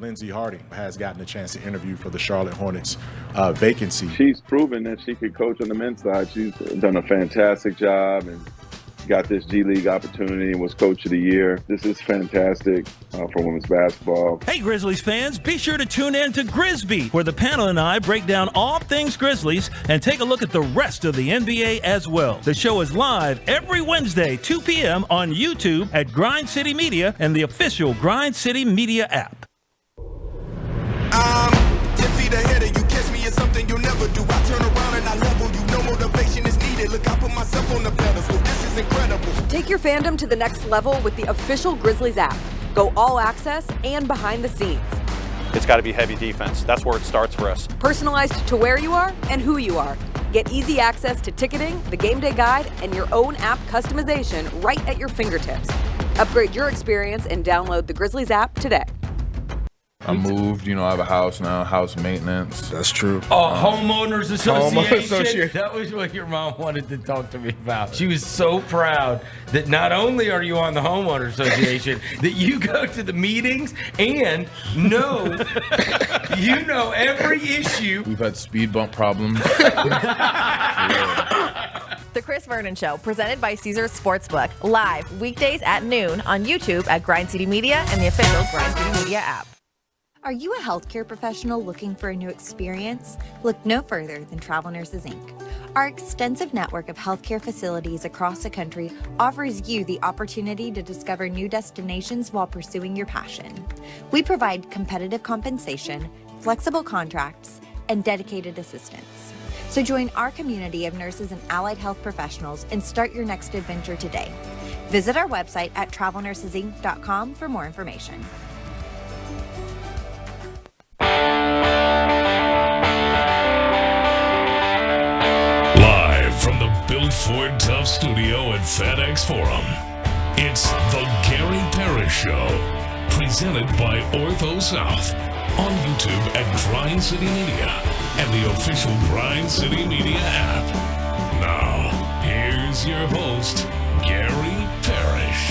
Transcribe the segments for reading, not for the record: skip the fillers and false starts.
Lindsey Harding has gotten a chance to interview for the Charlotte Hornets vacancy. She's proven that she could coach on the men's side. She's done a fantastic job and got this G League opportunity and was Coach of the Year. This is fantastic for women's basketball. Hey, Grizzlies fans, be sure to tune in to Grizbeat, where the panel and I break down all things Grizzlies and take a look at the rest of the NBA as well. The show is live every Wednesday, 2 p.m. on YouTube at Grind City Media and the official Grind City Media app. 10 feet ahead of you, catch me in something you'll never do. I turn around and I level you, no motivation is needed. Look, I put myself on the pedestal, this is incredible. Take your fandom to the next level with the official Grizzlies app. Go all access and behind the scenes. It's got to be heavy defense. That's where it starts for us. Personalized to where you are and who you are. Get easy access to ticketing, the game day guide, and your own app customization right at your fingertips. Upgrade your experience and download the Grizzlies app today. I moved, I have a house now, house maintenance. That's true. Oh, homeowners association. Homeowners association. That was what your mom wanted to talk to me about. She was so proud that not only are you on the homeowner association, that you go to the meetings and know every issue. We've had speed bump problems. The Chris Vernon Show, presented by Caesars Sportsbook, live weekdays at noon on YouTube at Grind City Media and the official Grind City Media app. Are you a healthcare professional looking for a new experience? Look no further than Travel Nurses, Inc. Our extensive network of healthcare facilities across the country offers you the opportunity to discover new destinations while pursuing your passion. We provide competitive compensation, flexible contracts, and dedicated assistance. So join our community of nurses and allied health professionals and start your next adventure today. Visit our website at travelnursesinc.com for more information. Live from the Built Ford Tough studio at FedEx Forum, it's the Gary Parrish Show, presented by Ortho South, on YouTube at Grind City Media and the official Grind City Media app. Now, here's your host, Gary Parrish.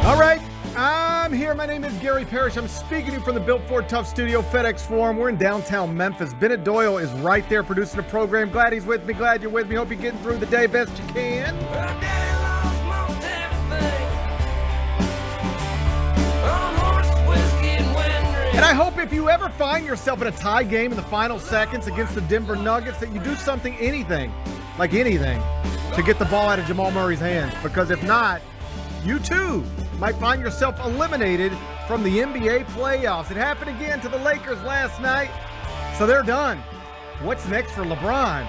All right, I'm here. My name is Gary Parrish. I'm speaking to you from the Built Ford Tough Studio, FedEx Forum. We're in downtown Memphis. Bennett Doyle is right there producing the program. Glad he's with me. Glad you're with me. Hope you're getting through the day best you can. And I hope if you ever find yourself in a tie game in the final seconds against the Denver Nuggets that you do anything, to get the ball out of Jamal Murray's hands. Because if not, you too might find yourself eliminated from the NBA playoffs. It happened again to the Lakers last night, so they're done. What's next for LeBron?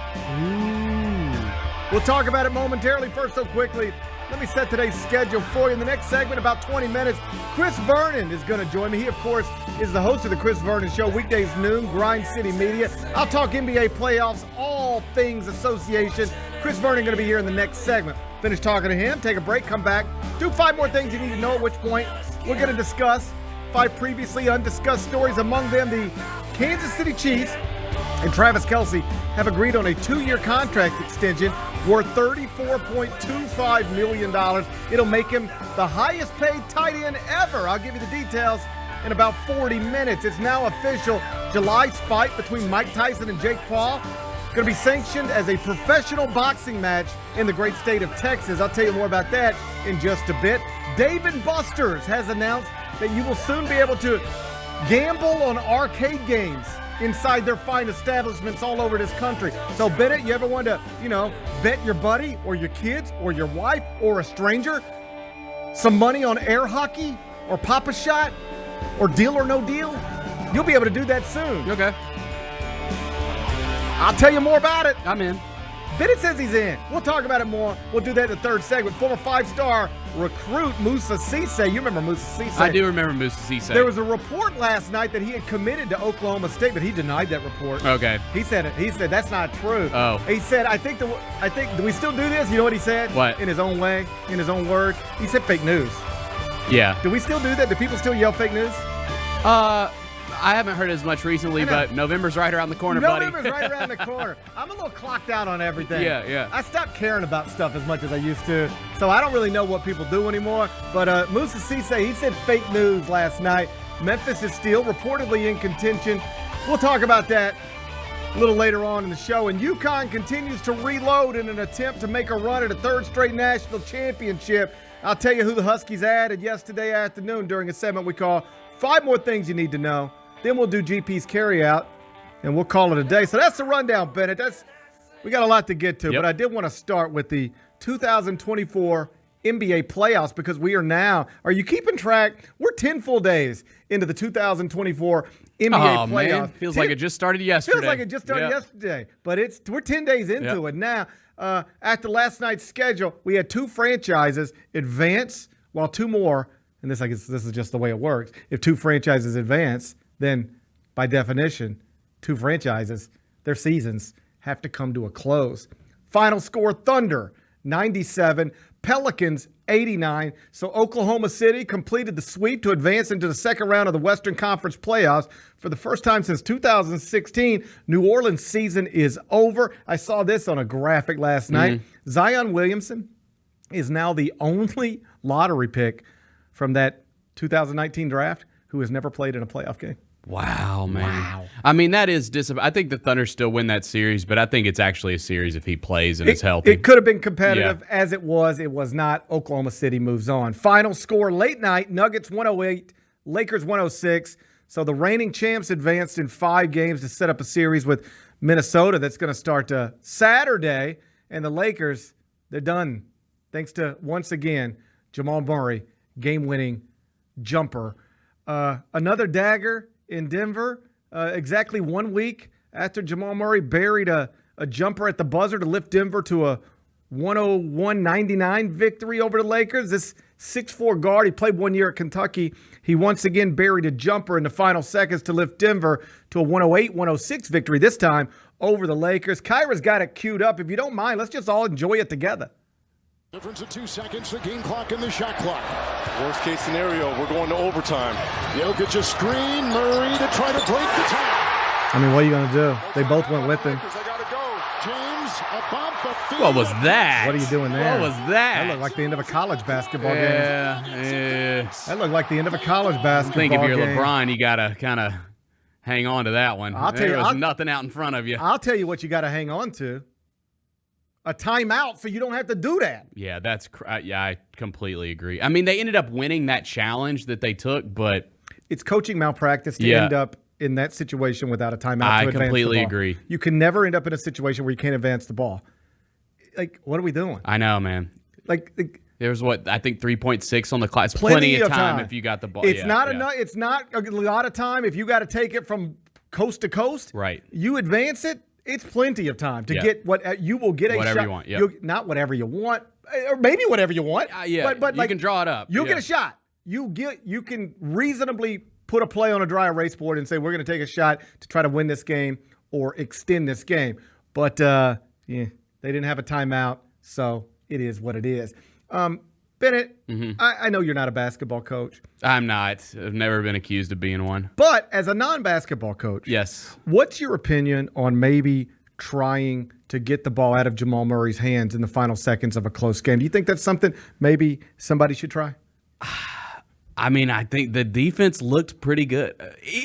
We'll talk about it momentarily. First, so quickly, let me set today's schedule for you. In the next segment, about 20 minutes, Chris Vernon is going to join me. He, of course, is the host of the Chris Vernon Show, weekdays noon, Grind City Media. I'll talk NBA playoffs, all things association. Chris Vernon going to be here in the next segment. Finish talking to him, take a break, come back, do 5 more things you need to know, at which point we're going to discuss 5 previously undiscussed stories. Among them, the Kansas City Chiefs and Travis Kelce have agreed on a 2-year contract extension worth $34.25 million. It'll make him the highest paid tight end ever. I'll give you the details in about 40 minutes. It's now official. July's fight between Mike Tyson and Jake Paul going to be sanctioned as a professional boxing match in the great state of Texas. I'll tell you more about that in just a bit. Dave & Buster's has announced that you will soon be able to gamble on arcade games inside their fine establishments all over this country. So, Bennett, you ever want to, bet your buddy or your kids or your wife or a stranger some money on air hockey or Pop-A-Shot or Deal or No Deal? You'll be able to do that soon. Okay. I'll tell you more about it. I'm in. Bennett says he's in. We'll talk about it more. We'll do that in the third segment. Former 5-star recruit Moussa Cisse. You remember Moussa Cisse? I do remember Moussa Cisse. There was a report last night that he had committed to Oklahoma State, but he denied that report. Okay. He said that's not true. Oh. He said, I think do we still do this? You know what he said? What? In his own way, in his own words. He said fake news. Yeah. Do we still do that? Do people still yell fake news? I haven't heard as much recently, but November's right around the corner, buddy. November's right around the corner. I'm a little clocked out on everything. Yeah. I stopped caring about stuff as much as I used to, so I don't really know what people do anymore. But Moussa Cisse, he said fake news last night. Memphis is still reportedly in contention. We'll talk about that a little later on in the show. And UConn continues to reload in an attempt to make a run at a third straight national championship. I'll tell you who the Huskies added yesterday afternoon during a segment we call 5 More Things You Need to Know. Then we'll do GP's carryout, and we'll call it a day. So that's the rundown, Bennett. We got a lot to get to, but I did want to start with the 2024 NBA playoffs because we are now – are you keeping track? We're 10 full days into the 2024 NBA playoffs. Man. Feels like it just started yesterday. Feels like it just started yesterday, but we're 10 days into it now. After last night's schedule, we had 2 franchises advance, while 2 more, and this is just the way it works. If 2 franchises advance, then by definition, 2 franchises, their seasons have to come to a close. Final score: Thunder 97, Pelicans 89. So Oklahoma City completed the sweep to advance into the second round of the Western Conference playoffs. For the first time since 2016, New Orleans' season is over. I saw this on a graphic last night. Zion Williamson is now the only lottery pick from that 2019 draft who has never played in a playoff game. Wow, man. Wow. I mean, that is I think the Thunder still win that series, but I think it's actually a series if he plays and is healthy. It could have been competitive as it was. It was not. Oklahoma City moves on. Final score late night, Nuggets 108, Lakers 106. So the reigning champs advanced in 5 games to set up a series with Minnesota that's going to start Saturday. And the Lakers, they're done. Thanks to, once again, Jamal Murray, game-winning jumper. Another dagger in Denver, exactly 1 week after Jamal Murray buried a jumper at the buzzer to lift Denver to a 101-99 victory over the Lakers. This 6'4" guard, he played 1 year at Kentucky. He once again buried a jumper in the final seconds to lift Denver to a 108-106 victory, this time over the Lakers. Kyra's got it queued up. If you don't mind, let's just all enjoy it together. Difference of 2 seconds, the game clock and the shot clock. Worst case scenario, we're going to overtime. Jokic a screen, Murray to try to break the tie. I mean, what are you going to do? They both went with him. James, a bump, a feed. What was that? What are you doing there? What was that? That looked like the end of a college basketball game. Yeah. That looked like the end of a college basketball game. I think if you're LeBron, you got to kind of hang on to that one. There's nothing out in front of you. I'll tell you what you got to hang on to. A timeout so you don't have to do that. Yeah, I completely agree. I mean, they ended up winning that challenge that they took, but it's coaching malpractice to end up in that situation without a timeout. I completely agree. You can never end up in a situation where you can't advance the ball. Like, what are we doing? I know, man. Like there's I think 3.6 on the clock. It's plenty of time if you got the ball. It's not enough. It's not a lot of time if you got to take it from coast to coast. Right. You advance it. It's plenty of time to get what you will get a whatever shot. You want. Yep. Not whatever you want, or maybe whatever you want. But you can draw it up. You'll get a shot. You can reasonably put a play on a dry erase board and say we're going to take a shot to try to win this game or extend this game. But they didn't have a timeout, so it is what it is. Bennett, I know you're not a basketball coach. I'm not. I've never been accused of being one. But as a non-basketball coach, yes. What's your opinion on maybe trying to get the ball out of Jamal Murray's hands in the final seconds of a close game? Do you think that's something maybe somebody should try? I mean, I think the defense looked pretty good.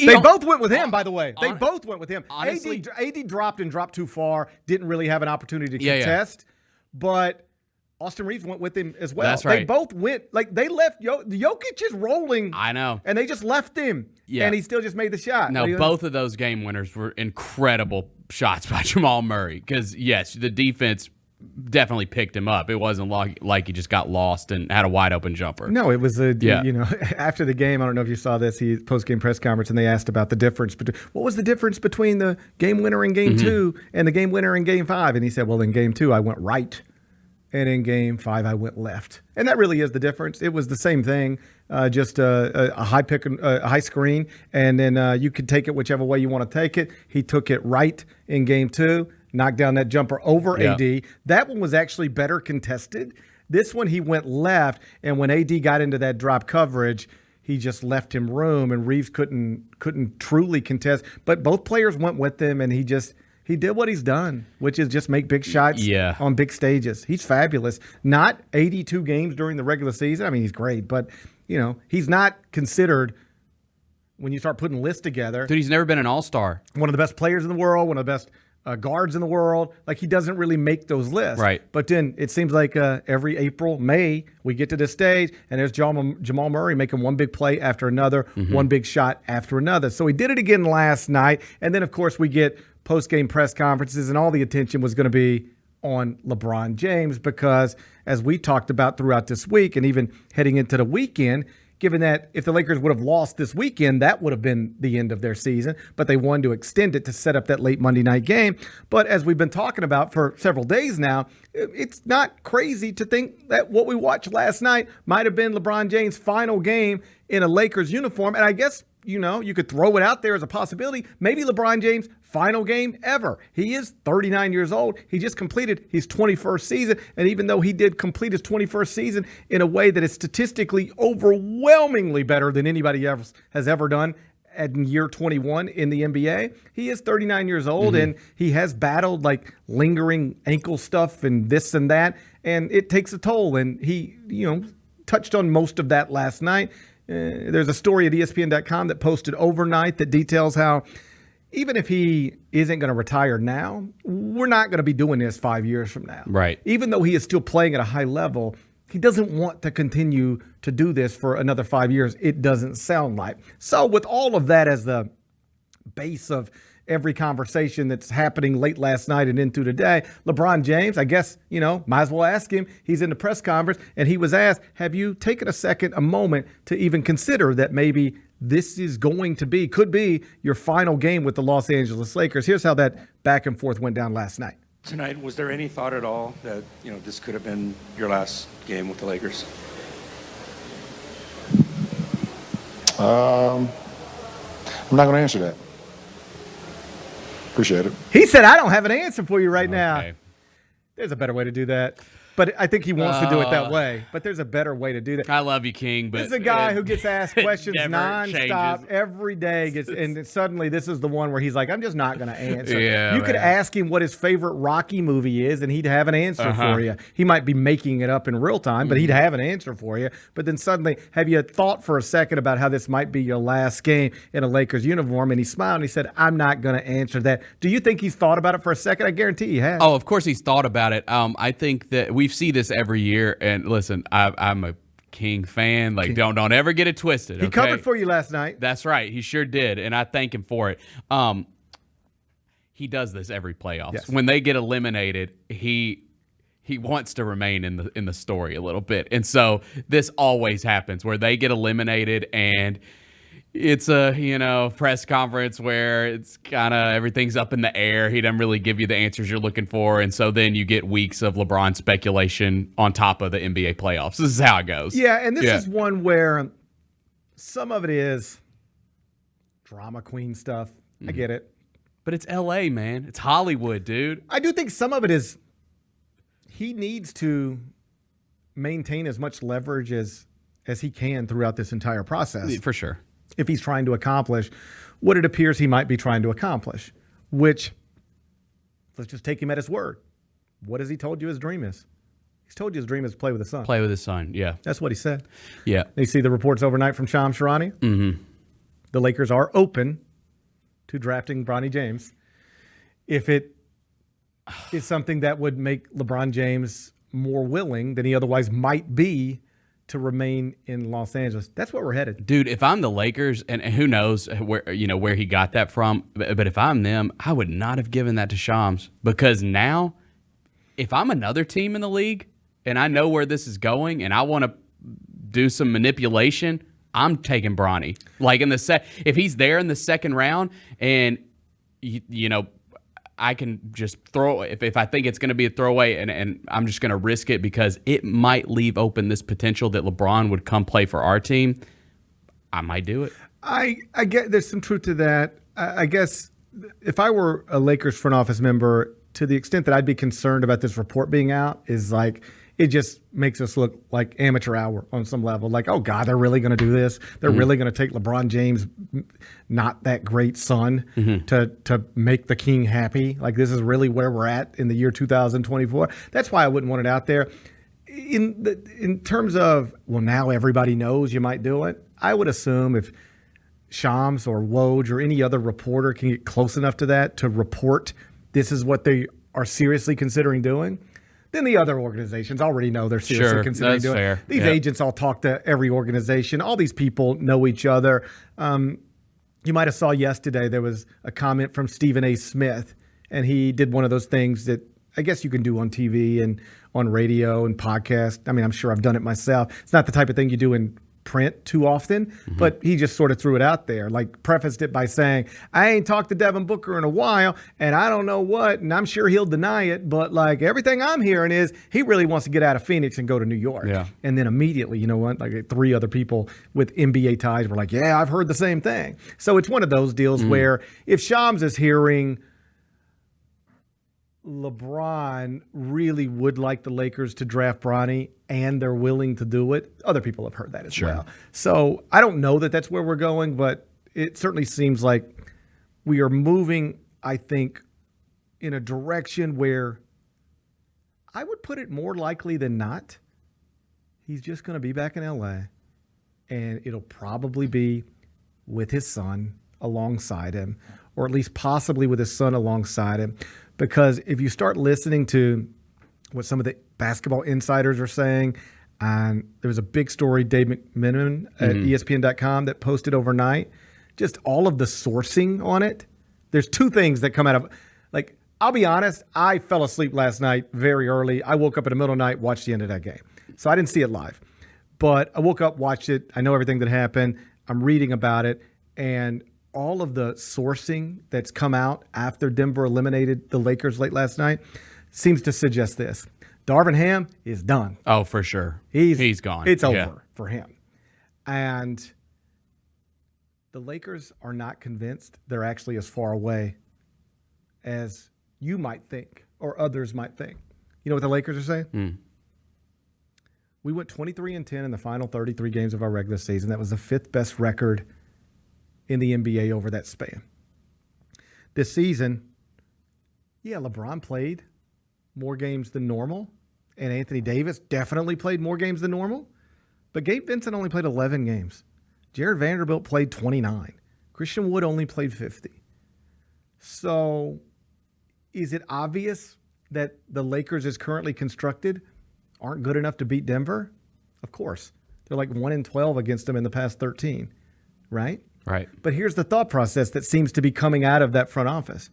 They both went with him, by the way. They both went with him. Honestly, AD dropped too far, didn't really have an opportunity to contest. But Austin Reeves went with him as well. That's right. They both went. Like, they left. Jokic is rolling. I know. And they just left him. Yeah. And he still just made the shot. No, both of those game winners were incredible shots by Jamal Murray. Because, yes, the defense definitely picked him up. It wasn't like he just got lost and had a wide open jumper. No, it was after the game, I don't know if you saw this, post-game press conference, and they asked about the difference between what was the difference between the game winner in game 2 and the game winner in game 5? And he said, well, in game 2 I went right, and in game 5 I went left. And that really is the difference. It was the same thing, just a high pick, a high screen, and then you could take it whichever way you want to take it. He took it right in game 2. Knocked down that jumper over AD. That one was actually better contested. This one, he went left, and when AD got into that drop coverage, he just left him room, and Reeves couldn't truly contest. But both players went with him, and he did what he's done, which is just make big shots on big stages. He's fabulous. Not 82 games during the regular season. I mean, he's great, but he's not considered when you start putting lists together. Dude, he's never been an all-star. One of the best players in the world, one of the best guards in the world. Like, he doesn't really make those lists. Right. But then it seems like every April, May, we get to this stage, and there's Jamal Murray making one big play after another, one big shot after another. So he did it again last night. And then, of course, we get post-game press conferences, and all the attention was going to be on LeBron James because, as we talked about throughout this week and even heading into the weekend, given that if the Lakers would have lost this weekend, that would have been the end of their season. But they wanted to extend it to set up that late Monday night game. But as we've been talking about for several days now, it's not crazy to think that what we watched last night might have been LeBron James' final game in a Lakers uniform. And I guess, you could throw it out there as a possibility. Maybe LeBron James' final game ever. He is 39 years old. He just completed his 21st season. And even though he did complete his 21st season in a way that is statistically overwhelmingly better than anybody else has ever done in year 21 in the NBA, he is 39 years old, and he has battled like lingering ankle stuff and this and that. And it takes a toll. And he, touched on most of that last night. There's a story at ESPN.com that posted overnight that details how even if he isn't going to retire now, we're not going to be doing this 5 years from now. Right. Even though he is still playing at a high level, he doesn't want to continue to do this for another 5 years. It doesn't sound like. So with all of that as the base of every conversation that's happening late last night and into today, LeBron James, I guess, might as well ask him. He's in the press conference, and he was asked, have you taken a moment to even consider that maybe this is could be your final game with the Los Angeles Lakers? Here's how that back and forth went down last night. Tonight, was there any thought at all that, this could have been your last game with the Lakers? I'm not going to answer that. Appreciate it. He said, I don't have an answer for you right now. There's a better way to do that. But I think he wants to do it that way. But there's a better way to do that. I love you, King. But this is a guy who gets asked questions nonstop changes. every day. And suddenly this is the one where he's like, I'm just not going to answer. Yeah, you could ask him what his favorite Rocky movie is, and he'd have an answer for you. He might be making it up in real time, but he'd have an answer for you. But then suddenly, have you thought for a second about how this might be your last game in a Lakers uniform? And he smiled and he said, I'm not going to answer that. Do you think he's thought about it for a second? I guarantee he has. Oh, of course he's thought about it. I think that we see this every year. And listen, I'm a King fan. Like, don't ever get it twisted. He covered for you last night. That's right. He sure did. And I thank him for it. He does this every playoffs. Yes. When they get eliminated, he wants to remain in the story a little bit. And so this always happens where they get eliminated and it's a, press conference where it's kind of everything's up in the air. He doesn't really give you the answers you're looking for. And so then you get weeks of LeBron speculation on top of the NBA playoffs. This is how it goes. Yeah, and this is one where some of it is drama queen stuff. I get it. But it's LA, man. It's Hollywood, dude. I do think some of it is he needs to maintain as much leverage as he can throughout this entire process. For sure. If he's trying to accomplish what it appears he might be trying to accomplish, which, let's just take him at his word. What has he told you his dream is? He's told you his dream is to play with his son. Play with his son, yeah. That's what he said. Yeah. You see the reports overnight from Shams Charania? Mm-hmm. The Lakers are open to drafting Bronny James if it is something that would make LeBron James more willing than he otherwise might be to remain in Los Angeles. That's where we're headed. Dude, if I'm the Lakers, and who knows where he got that from, but if I'm them, I would not have given that to Shams, because now if I'm another team in the league and I know where this is going and I want to do some manipulation, I'm taking Bronny. Like if he's there in the second round and I can just throw if I think it's going to be a throwaway and I'm just going to risk it because it might leave open this potential that LeBron would come play for our team, I might do it. I get there's some truth to that. I guess if I were a Lakers front office member, to the extent that I'd be concerned about this report being out, is like it just makes us look like amateur hour on some level. Like, oh, God, they're really going to do this. They're really going to take LeBron James, not that great son, to make the king happy. Like, this is really where we're at in the year 2024. That's why I wouldn't want it out there. In terms of, well, now everybody knows you might do it, I would assume if Shams or Woj or any other reporter can get close enough to that to report this is what they are seriously considering doing, then the other organizations already know they're seriously considering doing it. These agents all talk to every organization. All these people know each other. You might have saw yesterday there was a comment from Stephen A. Smith, and he did one of those things that I guess you can do on TV and on radio and podcast. I mean, I'm sure I've done it myself. It's not the type of thing you do in print too often, but he just sort of threw it out there, like prefaced it by saying, I ain't talked to Devin Booker in a while, and I don't know what, and I'm sure he'll deny it, but like everything I'm hearing is he really wants to get out of Phoenix and go to New York. Yeah. And then immediately, you know what, like 3 other people with NBA ties were like, yeah, I've heard the same thing. So it's one of those deals where if Shams is hearing LeBron really would like the Lakers to draft Bronny and they're willing to do it, other people have heard that as well. So I don't know that that's where we're going, but it certainly seems like we are moving, I think, in a direction where I would put it more likely than not, he's just going to be back in LA, and it'll probably be with his son alongside him, or at least possibly with his son alongside him. Because if you start listening to what some of the basketball insiders are saying, and there was a big story, Dave McMenamin at ESPN.com that posted overnight, just all of the sourcing on it. There's 2 things that come out of, like, I'll be honest, I fell asleep last night very early. I woke up in the middle of the night, watched the end of that game. So I didn't see it live. But I woke up, watched it. I know everything that happened. I'm reading about it. And all of the sourcing that's come out after Denver eliminated the Lakers late last night seems to suggest this. Darvin Ham is done. Oh, for sure. He's gone. It's over for him. And the Lakers are not convinced they're actually as far away as you might think or others might think. You know what the Lakers are saying? We went 23-10 in the final 33 games of our regular season. That was the 5th best record in the NBA over that span. This season, yeah, LeBron played more games than normal, and Anthony Davis definitely played more games than normal, but Gabe Vincent only played 11 games. Jared Vanderbilt played 29. Christian Wood only played 50. So is it obvious that the Lakers as currently constructed aren't good enough to beat Denver? Of course. They're like 1-12 against them in the past 13, right? Right. But here's the thought process that seems to be coming out of that front office.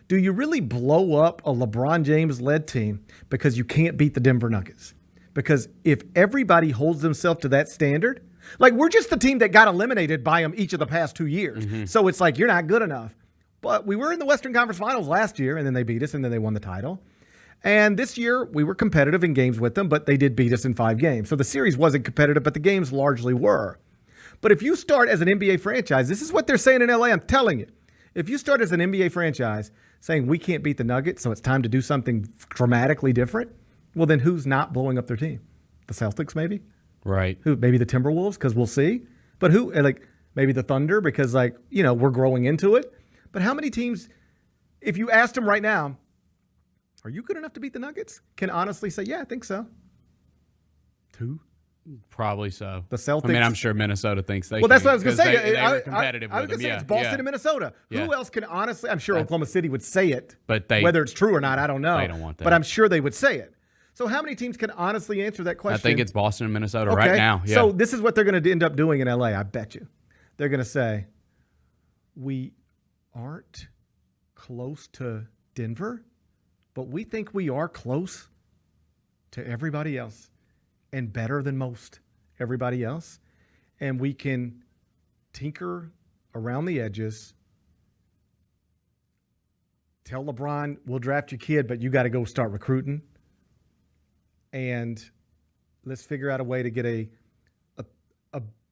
Do you really blow up a LeBron James-led team because you can't beat the Denver Nuggets? Because if everybody holds themselves to that standard, like we're just the team that got eliminated by them each of the past 2 years. So it's like you're not good enough. But we were in the Western Conference Finals last year, and then they beat us, and then they won the title. And this year, we were competitive in games with them, but they did beat us in 5 games. So the series wasn't competitive, but the games largely were. But if you start as an NBA franchise, this is what they're saying in LA, I'm telling you. If you start as an NBA franchise saying we can't beat the Nuggets, so it's time to do something dramatically different, well, then who's not blowing up their team? The Celtics, maybe? Right. Who? Maybe the Timberwolves, because we'll see. But who? Like maybe the Thunder, because like, you know, we're growing into it. But how many teams, if you asked them right now, are you good enough to beat the Nuggets? Can honestly say, yeah, I think so. 2? Probably so. The Celtics. I mean, I'm sure Minnesota thinks they. Well, that's what I was going to say. They were competitive I was with going to say them. it's Boston and Minnesota. Yeah. Who else can honestly? I'm sure Oklahoma City would say it, but whether it's true or not, I don't know. They don't want that. But I'm sure they would say it. So how many teams can honestly answer that question? I think it's Boston and Minnesota right now. Yeah. So this is what they're going to end up doing in LA. I bet you. They're going to say, we aren't close to Denver, but we think we are close to everybody else and better than most everybody else. And we can tinker around the edges, tell LeBron, we'll draft your kid, but you got to go start recruiting. And let's figure out a way to get a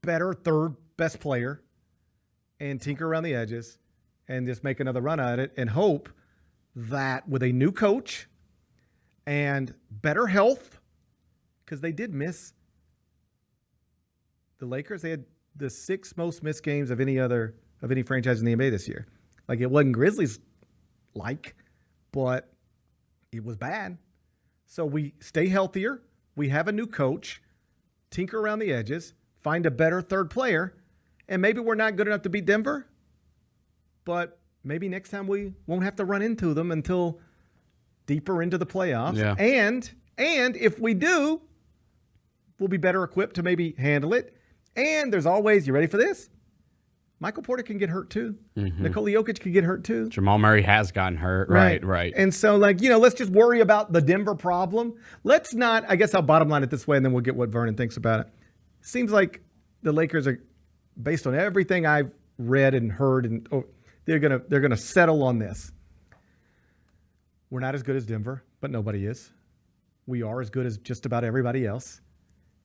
better third best player and tinker around the edges and just make another run at it and hope that with a new coach and better health because they did miss the Lakers. They had the 6th most missed games of any franchise in the NBA this year. Like, it wasn't Grizzlies but it was bad. So we stay healthier. We have a new coach, tinker around the edges, find a better third player, and maybe we're not good enough to beat Denver, but maybe next time we won't have to run into them until deeper into the playoffs. Yeah. And if we do, we'll be better equipped to maybe handle it. And there's always, you ready for this? Michael Porter can get hurt too. Mm-hmm. Nikola Jokic can get hurt too. Jamal Murray has gotten hurt. Right. And so, let's just worry about the Denver problem. Let's not, I guess I'll bottom line it this way, and then we'll get what Vernon thinks about it. Seems like the Lakers are, based on everything I've read and heard, and they're gonna settle on this. We're not as good as Denver, but nobody is. We are as good as just about everybody else.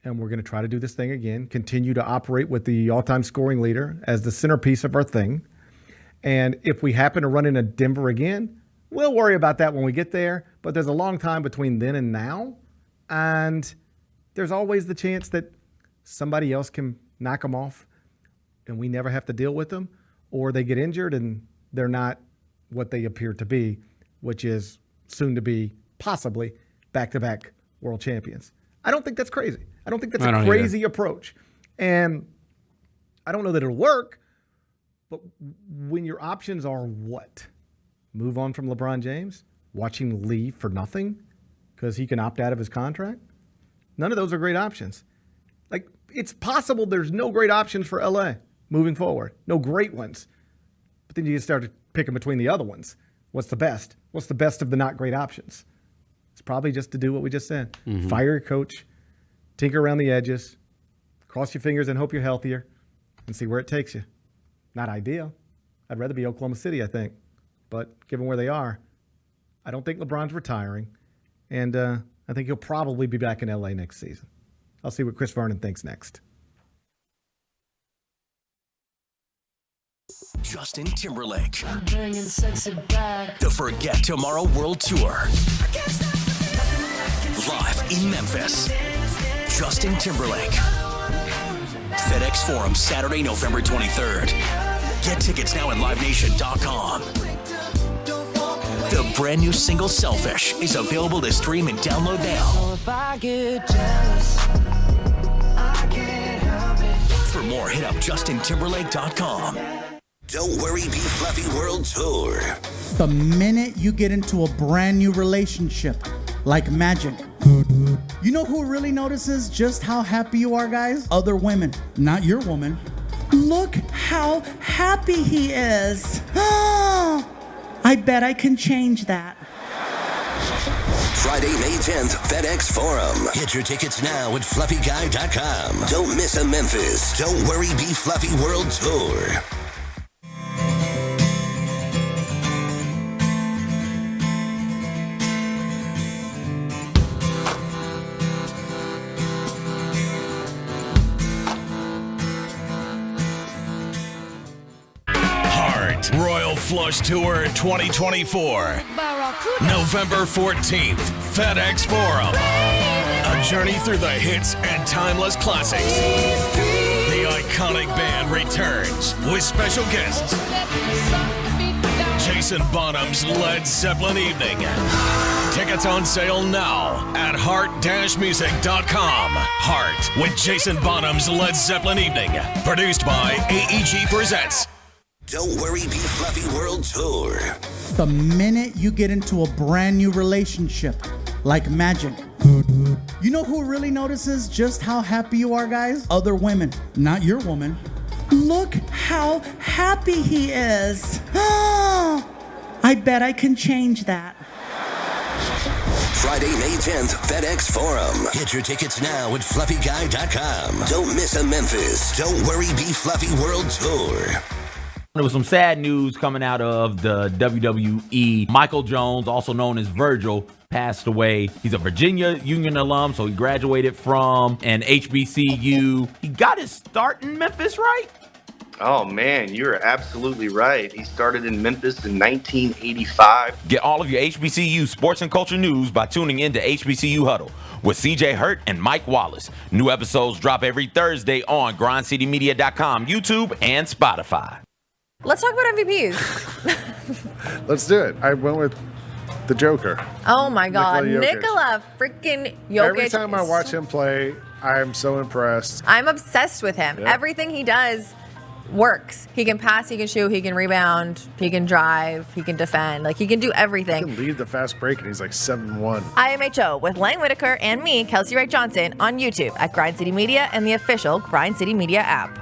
And we're going to try to do this thing again, continue to operate with the all-time scoring leader as the centerpiece of our thing. And if we happen to run into Denver again, we'll worry about that when we get there. But there's a long time between then and now. And there's always the chance that somebody else can knock them off and we never have to deal with them, or they get injured and they're not what they appear to be, which is soon to be possibly back-to-back world champions. I don't think that's crazy. I don't think that's a crazy approach. And I don't know that it'll work, but when your options are what? Move on from LeBron James? Watch him leave for nothing because he can opt out of his contract? None of those are great options. Like, it's possible there's no great options for LA moving forward. No great ones. But then you can start picking between the other ones. What's the best? What's the best of the not great options? It's probably just to do what we just said. Mm-hmm. Fire your coach, tinker around the edges, cross your fingers and hope you're healthier, and see where it takes you. Not ideal. I'd rather be Oklahoma City, I think. But given where they are, I don't think LeBron's retiring. And I think he'll probably be back in LA next season. I'll see what Chris Vernon thinks next. Justin Timberlake. I'm bringing sexy back. The Forget Tomorrow World Tour. Live in Memphis. Justin Timberlake. FedEx Forum, Saturday, November 23rd. Get tickets now at livenation.com. The brand new single Selfish is available to stream and download now. For more, hit up justintimberlake.com. Don't Worry, Be Fluffy World Tour. The minute you get into a brand new relationship, like magic, you know who really notices just how happy you are, guys? Other women, not your woman. Look how happy he is. I bet I can change that. Friday, May 10th, FedEx Forum. Get your tickets now at fluffyguy.com. Don't miss a Memphis Don't Worry, Be Fluffy World Tour. Royal Flush Tour 2024. November 14th, FedEx Forum. A journey through the hits and timeless classics. The iconic band returns with special guests. Jason Bonham's Led Zeppelin Evening. Tickets on sale now at heart-music.com. Heart with Jason Bonham's Led Zeppelin Evening. Produced by AEG Presents. Don't Worry, Be Fluffy World Tour. The minute you get into a brand new relationship, like magic, you know who really notices just how happy you are, guys? Other women, not your woman. Look how happy he is. I bet I can change that. Friday, May 10th, FedEx Forum. Get your tickets now at fluffyguy.com. Don't miss a Memphis Don't Worry, Be Fluffy World Tour. There was some sad news coming out of the WWE. Michael Jones, also known as Virgil, passed away. He's a Virginia Union alum, so he graduated from an HBCU. He got his start in Memphis, right? Oh, man, you're absolutely right. He started in Memphis in 1985. Get all of your HBCU sports and culture news by tuning in to HBCU Huddle with CJ Hurt and Mike Wallace. New episodes drop every Thursday on grindcitymedia.com, YouTube, and Spotify. Let's talk about MVPs. Let's do it. I went with the Joker. Oh my God, Nikola Jokic. Nikola freaking Jokic. Every time I watch him play, I am so impressed. I'm obsessed with him. Yeah. Everything he does works. He can pass, he can shoot, he can rebound, he can drive, he can defend. Like, he can do everything. He can lead the fast break, and he's like 7-1. IMHO with Lang Whitaker and me, Kelce Wright Johnson, on YouTube at Grind City Media and the official Grind City Media app.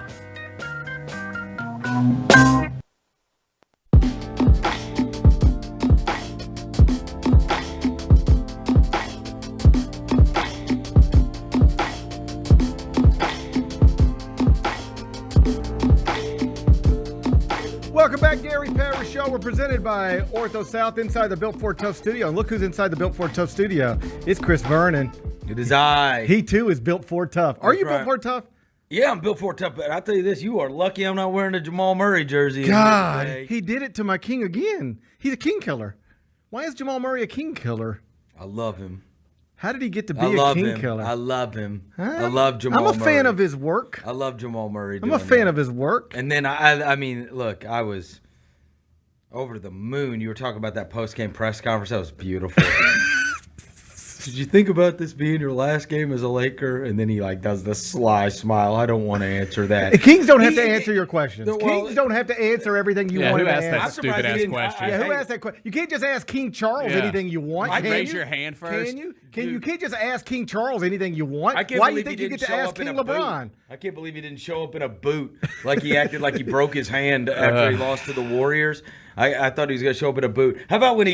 Welcome back, Gary Parrish Show. We're presented by Ortho South inside the Built Ford Tough Studio. And look who's inside the Built Ford Tough Studio. It's Chris Vernon. It is I. He, too, is Built Ford Tough. Are That's you right. Built Ford Tough? Yeah, I'm built for it tough, but I'll tell you this, you are lucky I'm not wearing a Jamal Murray jersey. God, he did it to my king again. He's a king killer. Why is Jamal Murray a king killer? I love him. How did he get to be a king killer? I love him. Huh? I love Jamal I'm a Murray. fan of his work. I love Jamal Murray. I'm a fan of his work. And then I mean, look, I was over the moon. You were talking about that post-game press conference. That was beautiful. Did you think about this being your last game as a Laker? And then he does the sly smile. I don't want to answer that. Kings don't have to answer your questions. Well, Kings don't have to answer everything you want who to asked answer. that stupid-ass question? Yeah, who asked that question? You can't just ask King Charles anything you want. Like, can raise you? your hand first. Can you? You can't just ask King Charles anything you want. I can't Why do you believe think he you didn't get to show ask up in King a boot. LeBron? I can't believe he didn't show up in a boot like he acted like he broke his hand after he lost to the Warriors. I thought he was going to show up in a boot. How about when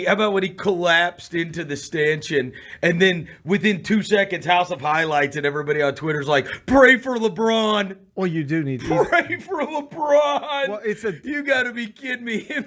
he collapsed into the stanchion and then within 2 seconds, House of Highlights and everybody on Twitter's like, pray for LeBron. Well, you do need pray for LeBron. Well, you got to be kidding me. Him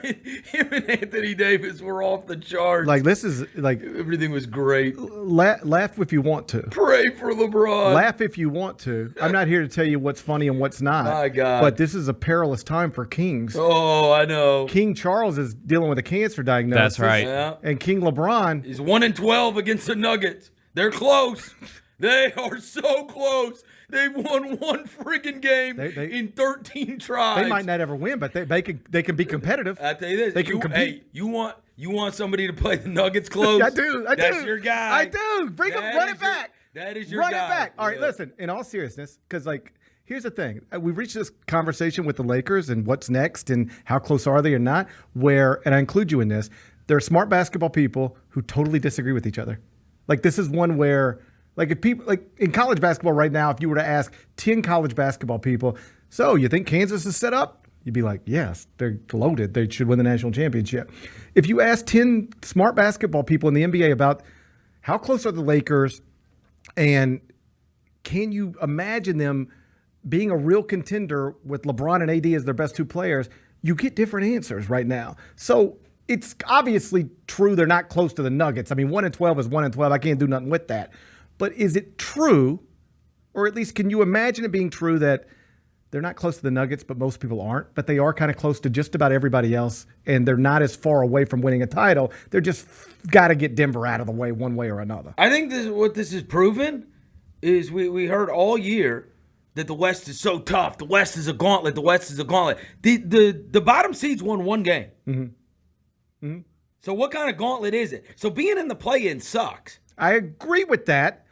and Anthony Davis were off the charts. Like, this is like everything was great. Laugh if you want to. Pray for LeBron. Laugh if you want to. I'm not here to tell you what's funny and what's not. My God. But this is a perilous time for Kings. Oh, I know. King Charles is dealing with a cancer diagnosis. That's right. Yeah. And King LeBron is 1-12 against the Nuggets. They're close. They are so close. They've won one freaking game in 13 tries. They might not ever win, but they can be competitive. I tell you this, they can compete. Hey, you want somebody to play the Nuggets close? I do. That's your guy. I do. Bring him. Run it back. That is your guy. guy. Run it back. All right. Listen. In all seriousness, because here's the thing: we've reached this conversation with the Lakers and what's next and how close are they or not. And I include you in this. There are smart basketball people who totally disagree with each other. This is one where. If people in college basketball right now, if you were to ask 10 college basketball people, so you think Kansas is set up? You'd be like, yes, they're loaded. They should win the national championship. If you ask 10 smart basketball people in the NBA about how close are the Lakers and can you imagine them being a real contender with LeBron and AD as their best two players, you get different answers right now. So it's obviously true they're not close to the Nuggets. I mean, 1-12 is 1-12. I can't do nothing with that. But is it true, or at least can you imagine it being true that they're not close to the Nuggets, but most people aren't, but they are kind of close to just about everybody else, and they're not as far away from winning a title. They're just got to get Denver out of the way one way or another. I think what this is proven is we heard all year that the West is so tough. The West is a gauntlet. The West is a gauntlet. The bottom seeds won one game. Mm-hmm. Mm-hmm. So what kind of gauntlet is it? So being in the play-in sucks. I agree with that.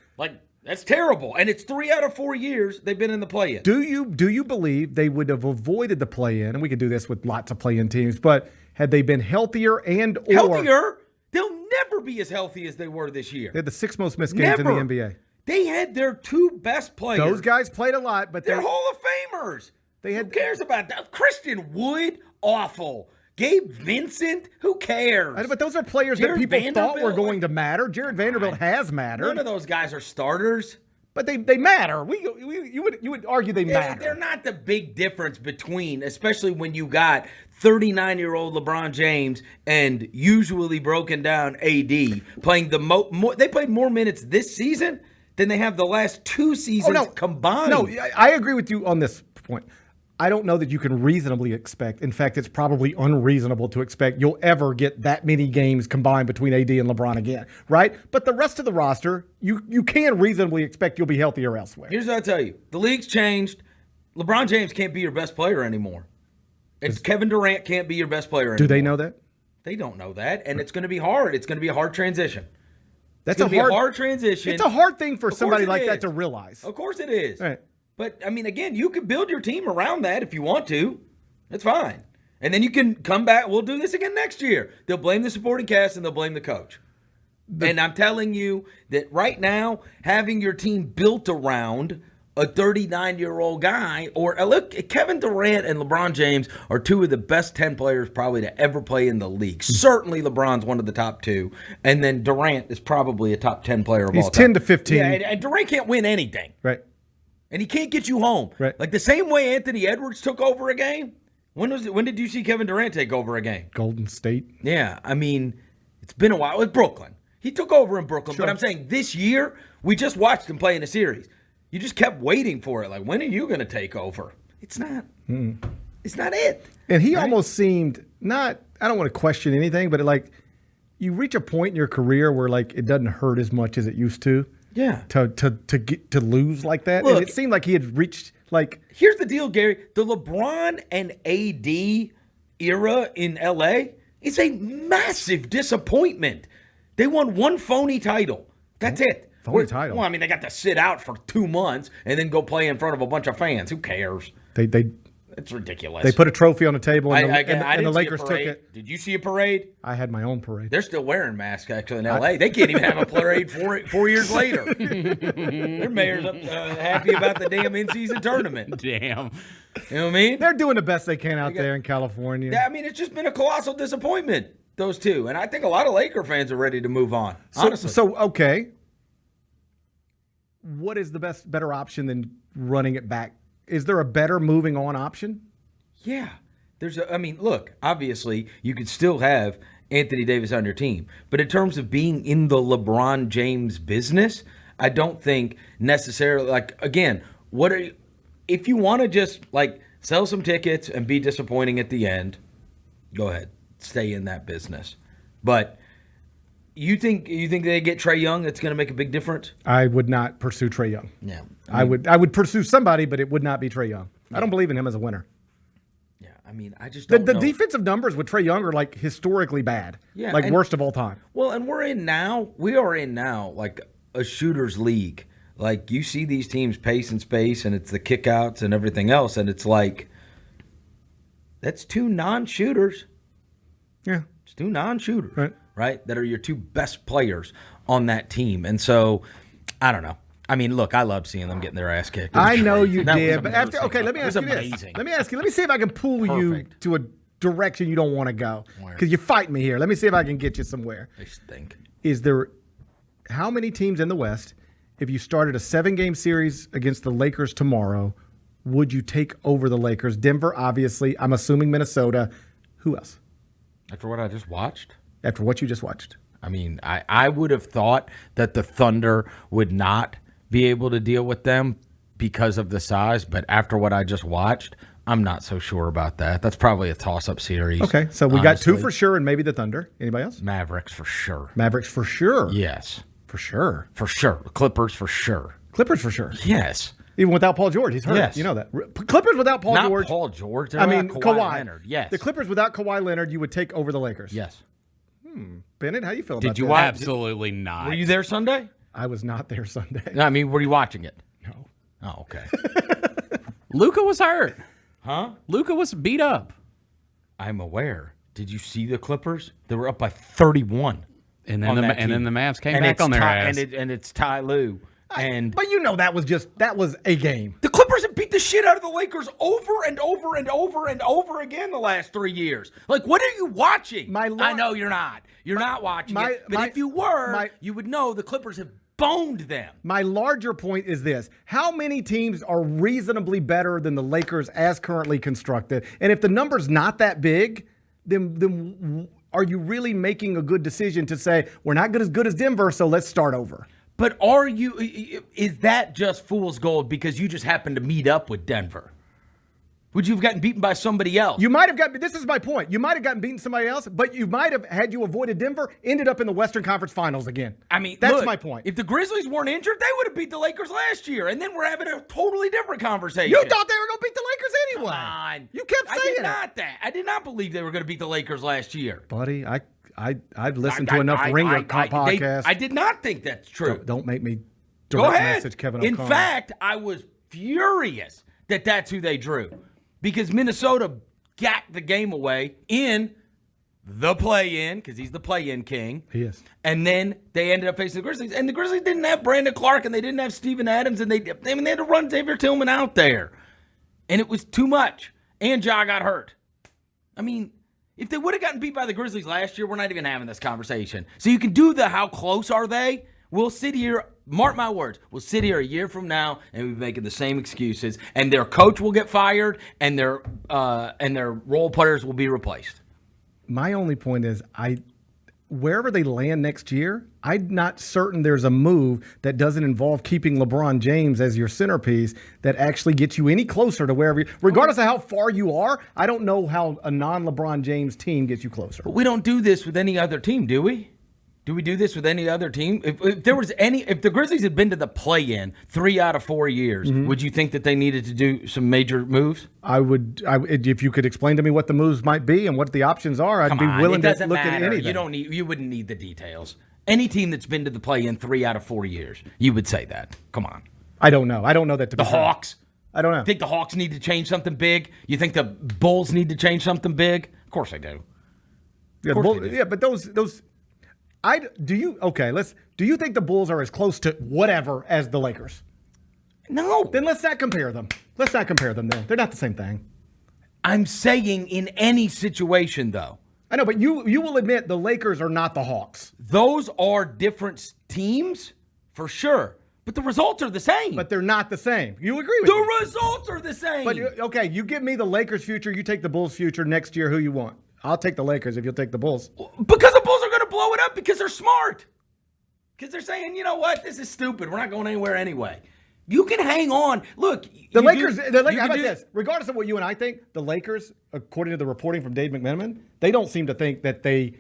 That's terrible. And it's 3 out of 4 years they've been in the play-in. Do you believe they would have avoided the play-in? And we could do this with lots of play-in teams, but had they been healthier or healthier? They'll never be as healthy as they were this year. They had the 6 most missed games in the NBA. They had their 2 best players. Those guys played a lot, but they're Hall of Famers. Who cares about that? Christian Wood, awful. Gabe Vincent, who cares? But those are players that people thought were going to matter. Jared Vanderbilt has mattered. None of those guys are starters. But they matter. You would argue they matter. They're not the big difference between, especially when you got 39-year-old LeBron James and usually broken down AD playing they played more minutes this season than they have the last 2 seasons combined. No, I agree with you on this point. I don't know that you can reasonably expect. In fact, it's probably unreasonable to expect you'll ever get that many games combined between AD and LeBron again, right? But the rest of the roster, you can reasonably expect you'll be healthier elsewhere. Here's what I tell you. The league's changed. LeBron James can't be your best player anymore. And Kevin Durant can't be your best player anymore. Do they know that? They don't know that, and it's going to be hard. It's going to be a hard transition. That's a hard transition. It's a hard thing for somebody like that to realize. Of course it is. Right. But, I mean, again, you can build your team around that if you want to. That's fine. And then you can come back. We'll do this again next year. They'll blame the supporting cast and they'll blame the coach. And I'm telling you that right now, having your team built around a 39-year-old guy, or look, Kevin Durant and LeBron James are two of the best 10 players probably to ever play in the league. Certainly LeBron's one of the top 2, and then Durant is probably a top 10 player of all time. He's 10 to 15. Yeah, and Durant can't win anything. Right. And he can't get you home. Right. Like the same way Anthony Edwards took over a game. When did you see Kevin Durant take over a game? Golden State. Yeah, I mean, it's been a while. With Brooklyn. He took over in Brooklyn, Sure. but I'm saying this year, we just watched him play in a series. You just kept waiting for it. Like, when are you going to take over? It's not. It's not it. And he almost seemed not, I don't want to question anything, but you reach a point in your career where it doesn't hurt as much as it used to. Yeah. To lose like that. Look, and it seemed like he had reached here's the deal, Gary. The LeBron and AD era in LA is a massive disappointment. They won one phony title. That's it. Phony title. Well, I mean, they got to sit out for 2 months and then go play in front of a bunch of fans. Who cares? It's ridiculous. They put a trophy on the table and I the didn't Lakers see a took parade. it. Did you see a parade? I had my own parade. They're still wearing masks, actually, in L.A. They can't even have a parade 4 years later. Their mayor's happy about the damn in-season tournament. Damn. You know what I mean? They're doing the best they can out there in California. I mean, it's just been a colossal disappointment, those two. And I think a lot of Laker fans are ready to move on, honestly. So okay. What is the better option than running it back? Is there a better moving on option? Yeah. Look, obviously, you could still have Anthony Davis on your team. But in terms of being in the LeBron James business, I don't think necessarily, if you want to just, sell some tickets and be disappointing at the end, go ahead. Stay in that business. But you think they get Trae Young, that's going to make a big difference? I would not pursue Trae Young. Yeah. I would pursue somebody, but it would not be Trae Young. Yeah. I don't believe in him as a winner. Yeah, I mean, I just don't know. The defensive numbers with Trae Young are historically bad. Yeah, worst of all time. Well, and we are in now a shooter's league. You see these teams pace and space, and it's the kickouts and everything else, and it's that's 2 non-shooters. Yeah. It's 2 non-shooters. Right? That are your 2 best players on that team. And so, I don't know. I mean, look, I loved seeing them getting their ass kicked. I know you did. But let me ask you amazing. this. Let me see if I can pull you to a direction you don't want to go. Because you fight me here. Let me see if I can get you somewhere. They stink. How many teams in the West, if you started a 7-game series against the Lakers tomorrow, would you take over the Lakers? Denver, obviously. I'm assuming Minnesota. Who else? After what I just watched? After what you just watched. I mean, I would have thought that the Thunder would not be able to deal with them because of the size, but after what I just watched, I'm not so sure about that. That's probably a toss-up series. Okay, so we got 2 for sure and maybe the Thunder. Anybody else? Mavericks for sure. Mavericks for sure? Yes. For sure? For sure. Clippers for sure. Clippers for sure? Yes. Even without Paul George, he's hurt. Yes. You know that. Clippers without Paul George. Not Paul George. Kawhi Leonard. Yes. The Clippers without Kawhi Leonard, you would take over the Lakers. Yes. Bennett, how you feel about that? Did you watch? Absolutely not. Were you there Sunday? I was not there Sunday. No, I mean, were you watching it? No. Oh, okay. Luka was hurt. Huh? Luka was beat up. I'm aware. Did you see the Clippers? They were up by 31. And then the Mavs came back on their ass. And it's Ty Lue. But that was a game. The Clippers have beat the shit out of the Lakers over and over and over and over again the last 3 years. What are you watching? I know you're not. You're not watching it. But if you were, you would know the Clippers have boned them. My larger point is this. How many teams are reasonably better than the Lakers as currently constructed? And if the number's not that big, then are you really making a good decision to say, we're not as good as Denver, so let's start over? But is that just fool's gold because you just happen to meet up with Denver? Would you have gotten beaten by somebody else? You might have gotten, this is my point. You might have gotten beaten somebody else, but you might have, had you avoided Denver, ended up in the Western Conference Finals again. I mean, that's look, my point. If the Grizzlies weren't injured, they would have beat the Lakers last year, and then we're having a totally different conversation. You thought they were going to beat the Lakers anyway. Come on. You kept saying I did not believe they were going to beat the Lakers last year. Buddy, I've listened to enough Ringer podcasts. I did not think that's true. Don't make me Go direct ahead. message Kevin O'Connor. In fact, I was furious that that's who they drew because Minnesota got the game away in the play-in because he's the play-in king. He is. And then they ended up facing the Grizzlies. And the Grizzlies didn't have Brandon Clark and they didn't have Steven Adams. And they had to run Xavier Tillman out there. And it was too much. And Ja got hurt. I mean, if they would have gotten beat by the Grizzlies last year, we're not even having this conversation. So you can do the how close are they? We'll sit here, mark my words, we'll sit here a year from now and we'll be making the same excuses. And their coach will get fired and their role players will be replaced. My only point is, wherever they land next year, I'm not certain there's a move that doesn't involve keeping LeBron James as your centerpiece that actually gets you any closer to wherever regardless of how far you are, I don't know how a non-LeBron James team gets you closer. But we don't do this with any other team, do we? Do we do this with any other team? If the Grizzlies had been to the play-in 3 out of 4 years, would you think that they needed to do some major moves? I would, if you could explain to me what the moves might be and what the options are, I'd be willing to look at anything. You wouldn't need the details. Any team that's been to the play-in 3 out of 4 years, you would say that. Come on. I don't know. I don't know that to be the Hawks. I don't know. You think the Hawks need to change something big? You think the Bulls need to change something big? Of course they do. Yeah, but those. Do you think the Bulls are as close to whatever as the Lakers? No. Then let's not compare them. Then. They're not the same thing. I'm saying in any situation, though. I know, but you will admit the Lakers are not the Hawks. Those are different teams, for sure. But the results are the same. But they're not the same. You agree with me? The results are the same. But, you give me the Lakers' future, you take the Bulls' future next year, who you want. I'll take the Lakers if you'll take the Bulls. Because the Bulls are going to blow it up because they're smart. Because they're saying, you know what, this is stupid. We're not going anywhere anyway. You can hang on. Look, the Lakers. How about this? Regardless of what you and I think, the Lakers, according to the reporting from Dave McMenamin, they don't seem to think that they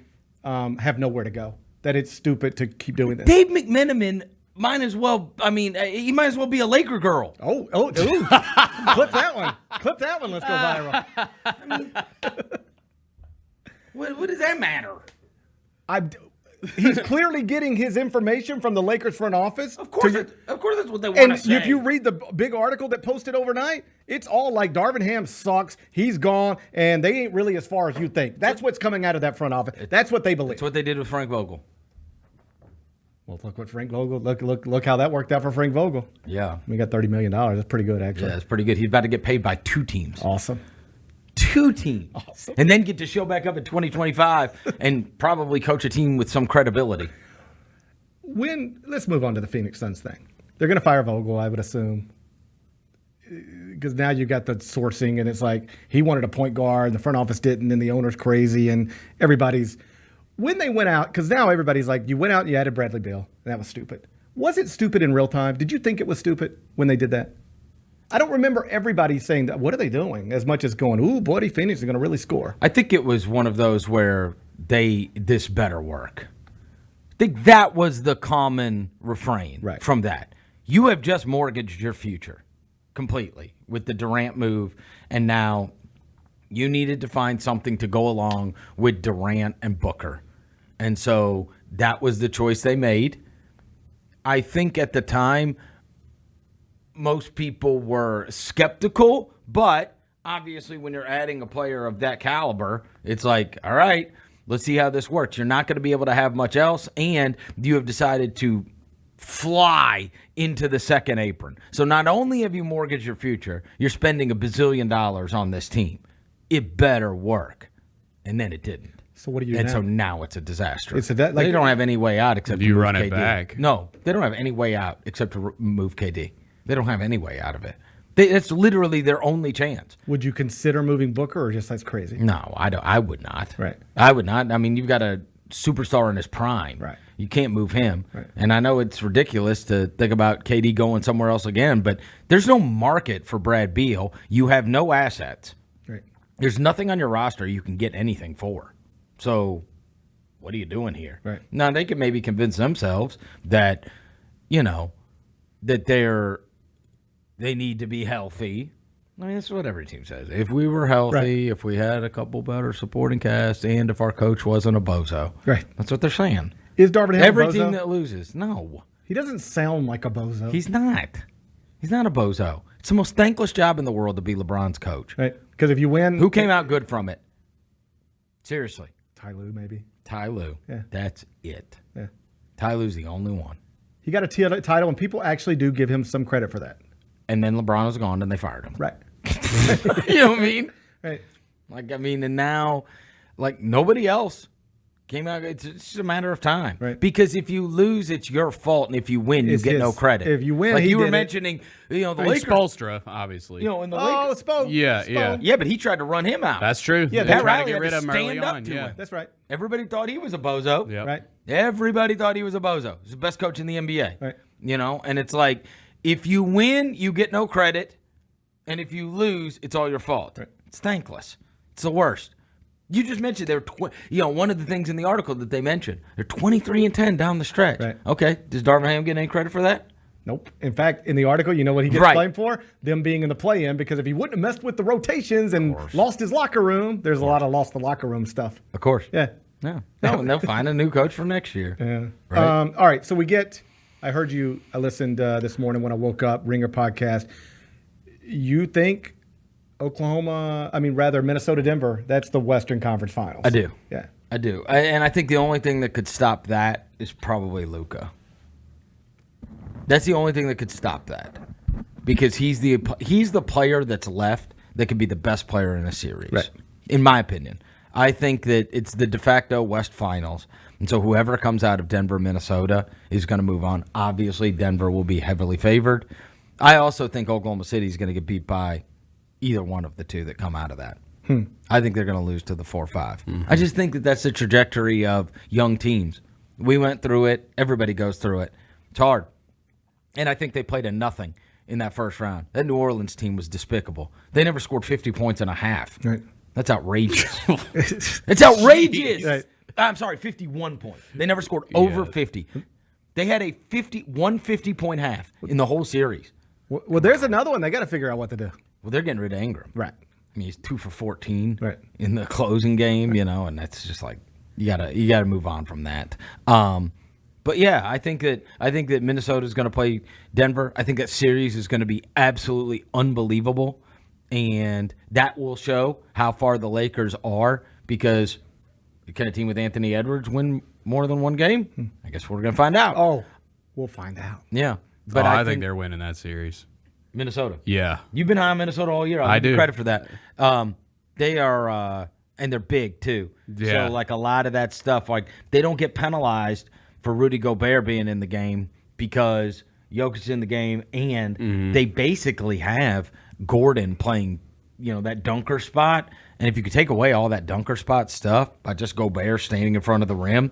have nowhere to go. That it's stupid to keep doing this. Dave McMenamin might as well. I mean, he might as well be a Laker girl. Ooh. Clip that one. Let's go viral. I mean, what does that matter? He's clearly getting his information from the Lakers front office. Of course that's what they want to say. And if you read the big article that posted overnight, it's all like Darvin Ham sucks, he's gone, and they ain't really as far as you think. That's what's coming out of that front office. That's what they believe. That's what they did with Frank Vogel. Well, look what Frank Vogel. Look how that worked out for Frank Vogel. Yeah, we got $30 million. That's pretty good, actually. Yeah, that's pretty good. He's about to get paid by 2 teams. Awesome. 2 teams. Awesome. And then get to show back up in 2025 and probably coach a team with some credibility. Let's move on to the Phoenix Suns thing. They're going to fire Vogel, I would assume. Because now you've got the sourcing, and it's like he wanted a point guard, and the front office didn't, and the owner's crazy, and everybody's. When they went out, because now everybody's like, you went out and you added Bradley Beal, and that was stupid. Was it stupid in real time? Did you think it was stupid when they did that? I don't remember everybody saying that. What are they doing? As much as going, ooh, bloody Phoenix is going to really score. I think it was one of those where this better work. I think that was the common refrain from that. You have just mortgaged your future completely with the Durant move, and now you needed to find something to go along with Durant and Booker. And so that was the choice they made. I think at the time, most people were skeptical, but obviously when you're adding a player of that caliber, it's like, all right, let's see how this works. You're not going to be able to have much else, and you have decided to fly into the second apron. So not only have you mortgaged your future, you're spending $1 bazillion on this team. It better work. And then it didn't. So what do you And now? so now it's a disaster. They they don't have any way out except to you move run KD. it back. No, they don't have any way out except to move KD. They don't have any way out of it. That's literally their only chance. Would you consider moving Booker, or just that's crazy? No, I would not. Right. I would not. I mean, you've got a superstar in his prime. Right. You can't move him. Right. And I know it's ridiculous to think about KD going somewhere else again, but there's no market for Brad Beal. You have no assets. Right. There's nothing on your roster you can get anything for. So what are you doing here? Right. Now, they can maybe convince themselves that, that they need to be healthy. I mean, that's what every team says. If we were healthy, if we had a couple better supporting cast, and if our coach wasn't a bozo. Right. That's what they're saying. Is Darvin Ham every a bozo? team that loses? No. He doesn't sound like a bozo. He's not. He's not a bozo. It's the most thankless job in the world to be LeBron's coach. Right. Because if you win. Who came out good from it? Seriously. Ty Lue, maybe. Ty Lue. Yeah. That's it. Yeah. Ty Lue's the only one. He got a title, and people actually do give him some credit for that. And then LeBron was gone, and they fired him. Right. You know what I mean? Right. And now, nobody else came out. It's just a matter of time. Right. Because if you lose, it's your fault, and if you win, you get no credit. If you win, like he you were did mentioning, the Lakers. Spoelstra, obviously. In the Lakers. Spo. Yeah, but he tried to run him out. That's true. Yeah, They Pat tried Riley to get rid had of him to early stand up on. to Yeah. him. That's right. Everybody thought he was a bozo. Yep. Right. Everybody thought he was a bozo. He's the best coach in the NBA. Right. And it's like, if you win, you get no credit, and if you lose, it's all your fault. Right. It's thankless. It's the worst. You just mentioned they're, one of the things in the article that they mentioned, they're 23-10 down the stretch. Right. Okay, does Darvin Ham get any credit for that? Nope. In fact, in the article, you know what he gets blamed for? Them being in the play-in, because if he wouldn't have messed with the rotations and lost his locker room, there's a lot of lost the locker room stuff. Of course. Yeah. No, and they'll find a new coach for next year. Yeah. Right? All right, so I heard you, I listened this morning when I woke up, Ringer podcast. You think Minnesota, Denver, that's the Western Conference Finals. I do. Yeah. I do. And I think the only thing that could stop that is probably Luka. That's the only thing that could stop that. Because he's the player that's left that could be the best player in a series. Right. In my opinion. I think that it's the de facto West Finals. And so whoever comes out of Denver, Minnesota is going to move on. Obviously, Denver will be heavily favored. I also think Oklahoma City is going to get beat by either one of the two that come out of that. I think they're going to lose to the 4-5. Mm-hmm. I just think that that's the trajectory of young teams. We went through it. Everybody goes through it. It's hard. And I think they played a nothing in that first round. That New Orleans team was despicable. They never scored 50 points in a half. Right. That's outrageous. It's outrageous. Right. I'm sorry, 51 points. They never scored over 50. They had a 50-point half in the whole series. Well, there's another one. They got to figure out what to do. Well, they're getting rid of Ingram. Right. I mean, he's 2 for 14 right. in the closing game, and that's just like you gotta move on from that. But yeah, I think that Minnesota is going to play Denver. I think that series is going to be absolutely unbelievable, and that will show how far the Lakers are, because can a team with Anthony Edwards win more than one game? I guess we're going to find out. Oh, we'll find out. Yeah. But I think they're winning that series. Minnesota. Yeah. You've been high on Minnesota all year. I'll give you credit for that. They are, and they're big too. Yeah. So a lot of that stuff, they don't get penalized for Rudy Gobert being in the game because Jokic is in the game, and they basically have Gordon playing, that dunker spot. And if you could take away all that dunker spot stuff by just Gobert standing in front of the rim,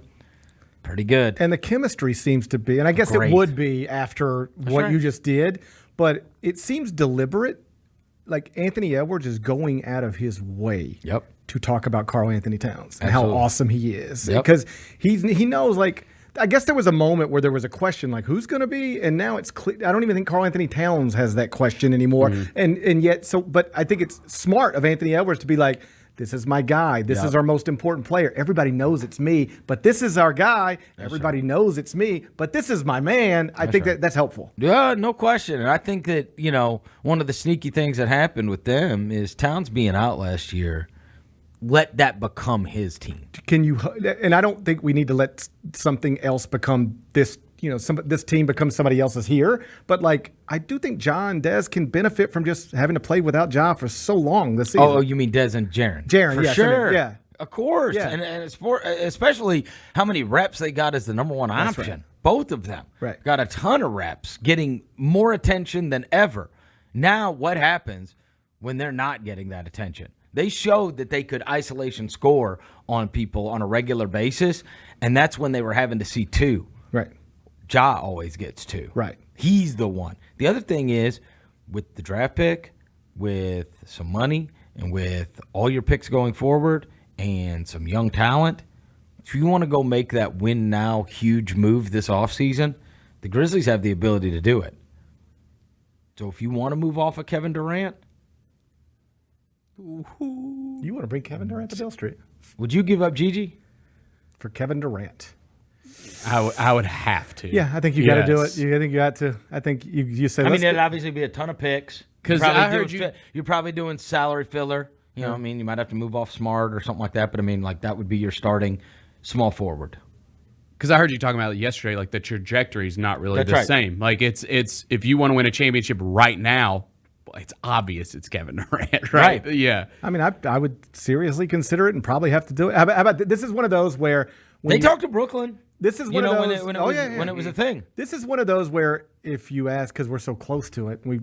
pretty good. And the chemistry seems to be, and I guess Great. it would be after what you just did, but it seems deliberate. Like Anthony Edwards is going out of his way to talk about Karl Anthony Towns and how awesome he is. Because he knows, I guess there was a moment where there was a question, who's going to be? And now it's clear. I don't even think Karl Anthony Towns has that question anymore. And yet, but I think it's smart of Anthony Edwards to be like, this is my guy. This is our most important player. Everybody knows it's me, but this is our guy. Everybody knows it's me, but this is my man. I think that's helpful. Yeah, no question. And I think that, one of the sneaky things that happened with them is Towns being out last year. Let that become his team. Can you? And I don't think we need to let something else become this. This team becomes somebody else's here. But I do think John Dez can benefit from just having to play without John for so long this season. Oh, you mean Dez and Jaren? Jaren, for yes, sure. yeah, of course. Yeah. And especially how many reps they got as the number one option. Right. Both of them got a ton of reps, getting more attention than ever. Now, what happens when they're not getting that attention? They showed that they could isolation score on people on a regular basis, and that's when they were having to see 2. Right. Ja always gets 2. Right. He's the one. The other thing is, with the draft pick, with some money, and with all your picks going forward, and some young talent, if you want to go make that win now huge move this offseason, the Grizzlies have the ability to do it. So if you want to move off of Kevin Durant, You want to bring Kevin Durant to Beale Street would you give up Gigi for Kevin Durant? I would have to. Yeah, I think you got to do it. I think you got to. I think you said. I mean, it'd obviously be a ton of picks. Because I heard you're probably doing salary filler. You know what I mean? You might have to move off Smart or something like that. But I mean, like that would be your starting small forward. Because I heard you talking about it yesterday, like the trajectory is not really the same. Like it's if you want to win a championship right now, it's obvious it's Kevin Durant, right? Yeah. I mean, I would seriously consider it and probably have to do it. How about this is one of those where They talked to Brooklyn. This is one of those when it was a thing. This is one of those where if you ask, because we're so close to it, we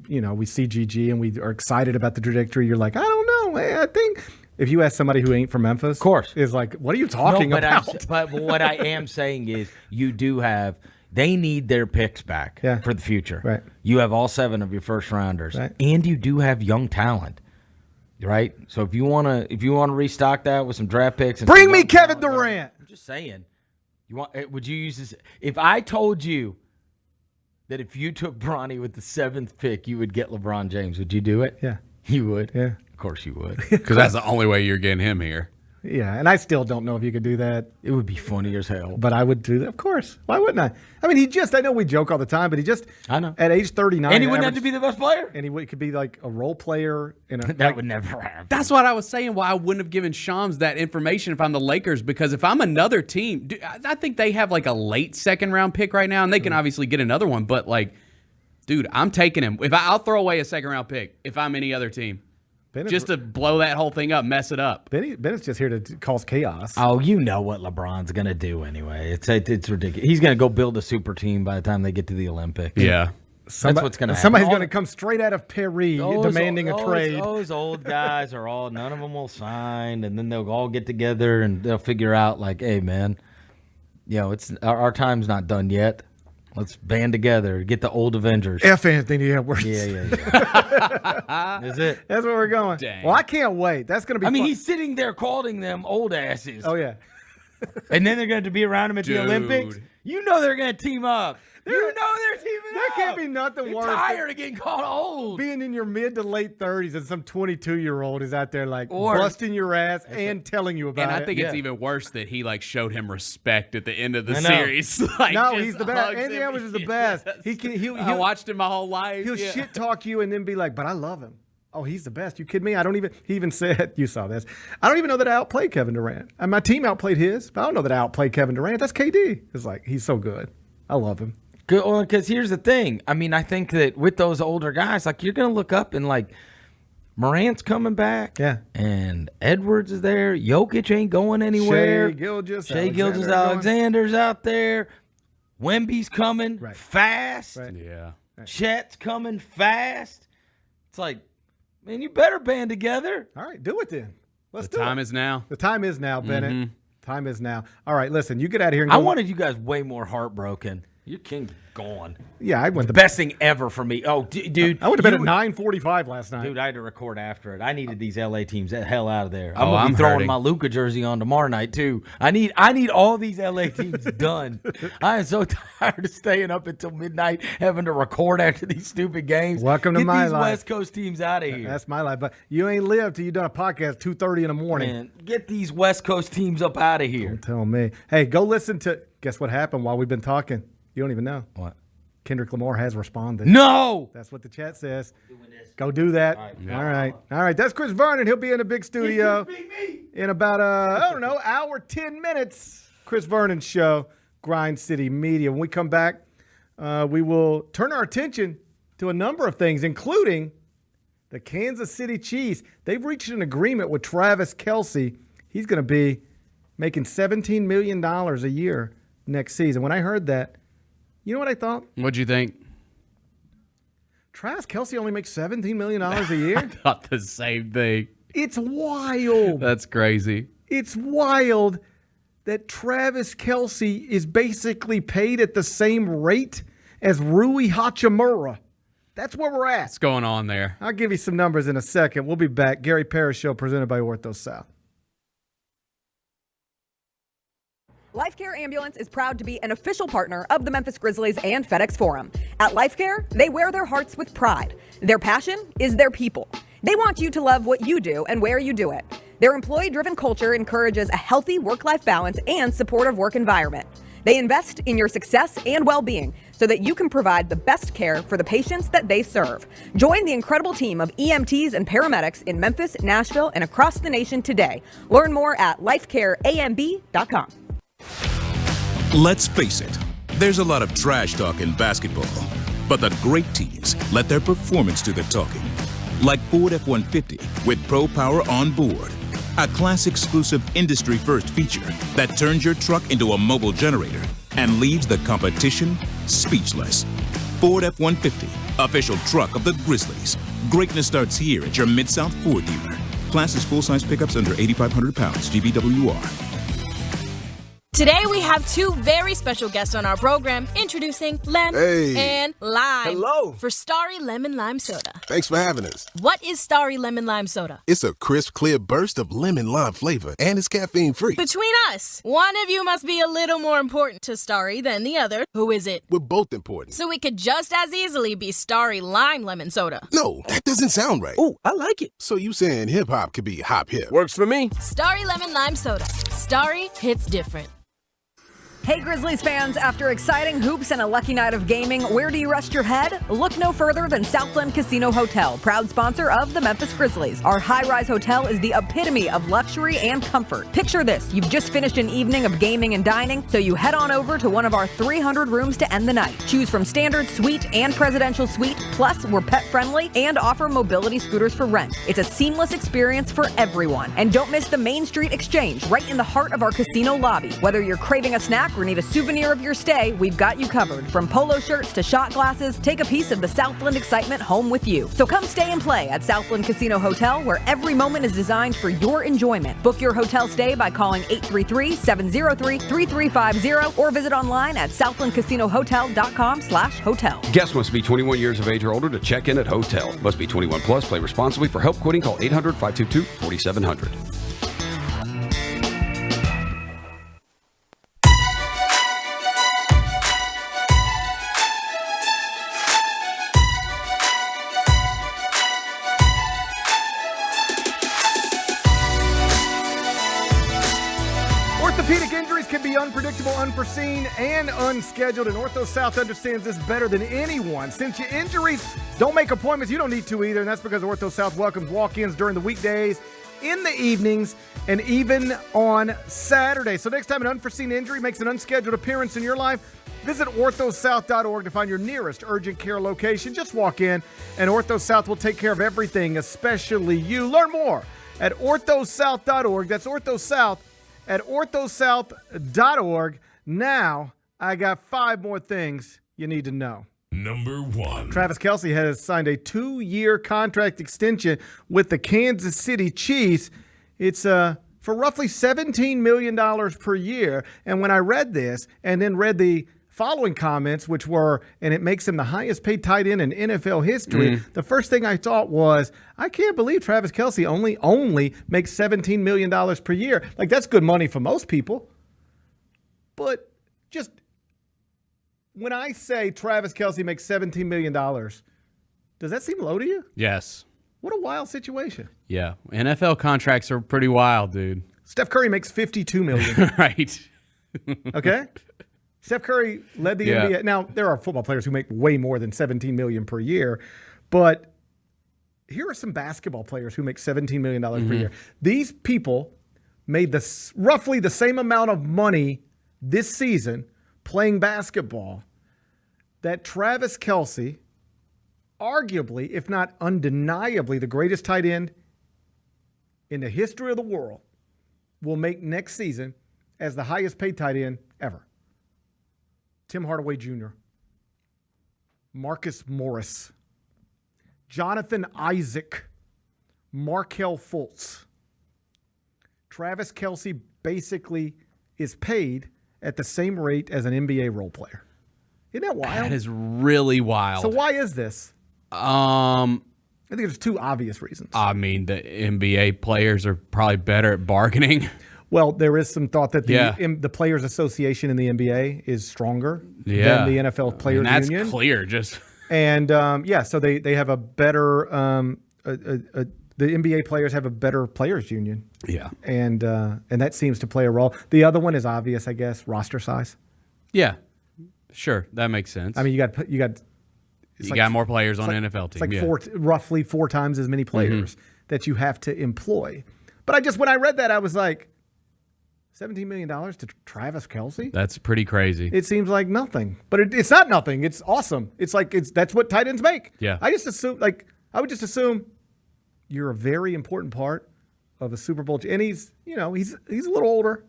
see GG and we are excited about the trajectory. You're like, I don't know. I think if you ask somebody who ain't from Memphis, of course, is like, what are you talking about? But what I am saying is, you do have. They need their picks back for the future. Right. You have all 7 of your first rounders, right. And you do have young talent. Right. So if you wanna restock that with some draft picks, and bring me Kevin Durant. I'm just saying. Would you use this? If I told you that if you took Bronny with the 7th pick, you would get LeBron James, would you do it? Yeah. You would? Yeah. Of course you would. Because that's the only way you're getting him here. Yeah, and I still don't know if you could do that. It would be funny as hell. But I would do that, of course. Why wouldn't I? I mean, I know we joke all the time, but I know. At age 39. And he wouldn't have to be the best player. And he could be like a role player. That would never happen. That's what I was saying, why I wouldn't have given Shams that information if I'm the Lakers, because if I'm another team, I think they have like a late 2nd round pick right now, and they can obviously get another one, but like, dude, I'm taking him. I'll throw away a 2nd round pick if I'm any other team. Just to blow that whole thing up, mess it up. Bennett's just here to cause chaos. Oh, you know what LeBron's going to do anyway. It's ridiculous. He's going to go build a super team by the time they get to the Olympics. Yeah. That's what's going to happen. Somebody's going to come straight out of Paris demanding a trade. Those old guys none of them will sign, and then they'll all get together and they'll figure out like, hey, man, it's our time's not done yet. Let's band together, get the old Avengers. F. Anthony Edwards. Yeah. That's it. That's where we're going. Dang. Well, I can't wait. That's going to be fun. He's sitting there calling them old asses. Oh, yeah. And then they're going to be around him at the Olympics. You know they're going to team up. You know they're teaming up. There can't be nothing worse. Tired of getting called old. Being in your mid to late 30s and some 22-year-old is out there like busting your ass and telling you about it. And I think it's even worse that he like showed him respect at the end of the series. Like, no, he's the best. Andy Edwards is the best. I watched him my whole life. He'll shit talk you and then be like, but I love him. Oh, he's the best. You kidding me? He even said, you saw this, I don't even know that I outplayed Kevin Durant. And my team outplayed his, but I don't know that I outplayed Kevin Durant. That's KD. It's like, he's so good. I love him. Good, because here's the thing. I think that with those older guys, like you're going to look up and like Morant's coming back. Yeah. And Edwards is there. Jokic ain't going anywhere. Shai Gilgeous-Alexander's out there. Wemby's coming fast. Right. Yeah. Chet's coming fast. It's like, man, you better band together. All right, do it then. Let's do it. The time is now. The time is now, Bennett. Mm-hmm. Time is now. All right, listen, you get out of here. And I wanted you guys way more heartbroken. Your king's gone. Yeah, I went the best thing ever for me. Oh, dude. I would have been at 9:45 last night. Dude, I had to record after it. I needed these LA teams the hell out of there. I'm going to be throwing my Luka jersey on tomorrow night, too. I need all these LA teams done. I am so tired of staying up until midnight having to record after these stupid games. Welcome to my life. Get these West Coast teams out of here. That's my life. But you ain't lived till you done a podcast 2:30 in the morning. Man, get these West Coast teams up out of here. Don't tell me. Hey, go listen to, guess what happened while we've been talking? You don't even know. What? Kendrick Lamar has responded. No! That's what the chat says. Go do that. All right. That's Chris Vernon. He'll be in a big studio in about, hour, 10 minutes. Chris Vernon's show, Grind City Media. When we come back, we will turn our attention to a number of things, including the Kansas City Chiefs. They've reached an agreement with Travis Kelce. He's going to be making $17 million a year next season. When I heard that, you know what I thought? What'd you think? Travis Kelce only makes $17 million a year? I thought the same thing. It's wild. That's crazy. It's wild that Travis Kelce is basically paid at the same rate as Rui Hachimura. That's where we're at. What's going on there? I'll give you some numbers in a second. We'll be back. Gary Parrish Show presented by Ortho South. LifeCare Ambulance is proud to be an official partner of the Memphis Grizzlies and FedEx Forum. At LifeCare, they wear their hearts with pride. Their passion is their people. They want you to love what you do and where you do it. Their employee-driven culture encourages a healthy work-life balance and supportive work environment. They invest in your success and well-being so that you can provide the best care for the patients that they serve. Join the incredible team of EMTs and paramedics in Memphis, Nashville, and across the nation today. Learn more at lifecareamb.com. Let's face it, there's a lot of trash talk in basketball, but the great teams let their performance do the talking. Like Ford F-150 with Pro Power on board, a class-exclusive industry-first feature that turns your truck into a mobile generator and leaves the competition speechless. Ford F-150, official truck of the Grizzlies. Greatness starts here at your Mid-South Ford dealer. Class is full-size pickups under 8,500 pounds, GVWR. Today we have two very special guests on our program, introducing Lem and Lime. Hello. For Starry Lemon Lime Soda. Thanks for having us. What is Starry Lemon Lime Soda? It's a crisp, clear burst of lemon lime flavor, and it's caffeine-free. Between us, one of you must be a little more important to Starry than the other. Who is it? We're both important. So it could just as easily be Starry Lime Lemon Soda. No, that doesn't sound right. Oh, I like it. So you saying hip-hop could be hop-hip. Works for me. Starry Lemon Lime Soda. Starry hits different. Hey Grizzlies fans, after exciting hoops and a lucky night of gaming, where do you rest your head? Look no further than Southland Casino Hotel, proud sponsor of the Memphis Grizzlies. Our high-rise hotel is the epitome of luxury and comfort. Picture this, you've just finished an evening of gaming and dining, so you head on over to one of our 300 rooms to end the night. Choose from standard suite and presidential suite, plus we're pet-friendly and offer mobility scooters for rent. It's a seamless experience for everyone. And don't miss the Main Street Exchange, right in the heart of our casino lobby. Whether you're craving a snack or need a souvenir of your stay, we've got you covered. From polo shirts to shot glasses, take a piece of the Southland excitement home with you. So come stay and play at Southland Casino Hotel, where every moment is designed for your enjoyment. Book your hotel stay by calling 833-703-3350 or visit online at southlandcasinohotel.com/hotel. Guests must be 21 years of age or older to check in at hotel. Must be 21 plus. Play responsibly. For help quitting, call 800-522-4700. Orthopedic injuries can be unpredictable, unforeseen, and unscheduled, and Ortho South understands this better than anyone. Since your injuries don't make appointments, you don't need to either, and that's because Ortho South welcomes walk-ins during the weekdays, in the evenings, and even on Saturday. So next time an unforeseen injury makes an unscheduled appearance in your life, visit orthosouth.org to find your nearest urgent care location. Just walk in, and Ortho South will take care of everything, especially you. Learn more at orthosouth.org. That's Ortho South at orthosouth.org. Now, I got 5 more things you need to know. Number 1. Travis Kelce has signed a 2-year contract extension with the Kansas City Chiefs. It's for roughly $17 million per year. And when I read this and then read the following comments, which were, and it makes him the highest paid tight end in NFL history, the first thing I thought was, I can't believe Travis Kelce only makes $17 million per year. Like, that's good money for most people. But just when I say Travis Kelce makes $17 million, does that seem low to you? Yes. What a wild situation. Yeah. NFL contracts are pretty wild, dude. Steph Curry makes $52 million. Right. Okay? Steph Curry led the NBA. Now, there are football players who make way more than $17 million per year, but here are some basketball players who make $17 million per year. These people made roughly the same amount of money this season playing basketball that Travis Kelce, arguably, if not undeniably, the greatest tight end in the history of the world, will make next season as the highest paid tight end ever. Tim Hardaway Jr., Marcus Morris, Jonathan Isaac, Markelle Fultz. Travis Kelce basically is paid at the same rate as an NBA role player. Isn't that wild? That is really wild. So why is this? I think there's two obvious reasons. I mean, the NBA players are probably better at bargaining. Well, there is some thought that the Players Association in the NBA is stronger than the NFL Players Union. Union. That's clear. And so they have a better the NBA players have a better players union. Yeah. And that seems to play a role. The other one is obvious, I guess, roster size. Yeah. Sure, that makes sense. I mean, you got more players on an NFL team. It's like roughly four times as many players that you have to employ. But when I read that, I was like, $17 million to Travis Kelce? That's pretty crazy. It seems like nothing, but it's not nothing. It's awesome. That's what tight ends make. Yeah. I would just assume you're a very important part of a Super Bowl. And he's a little older.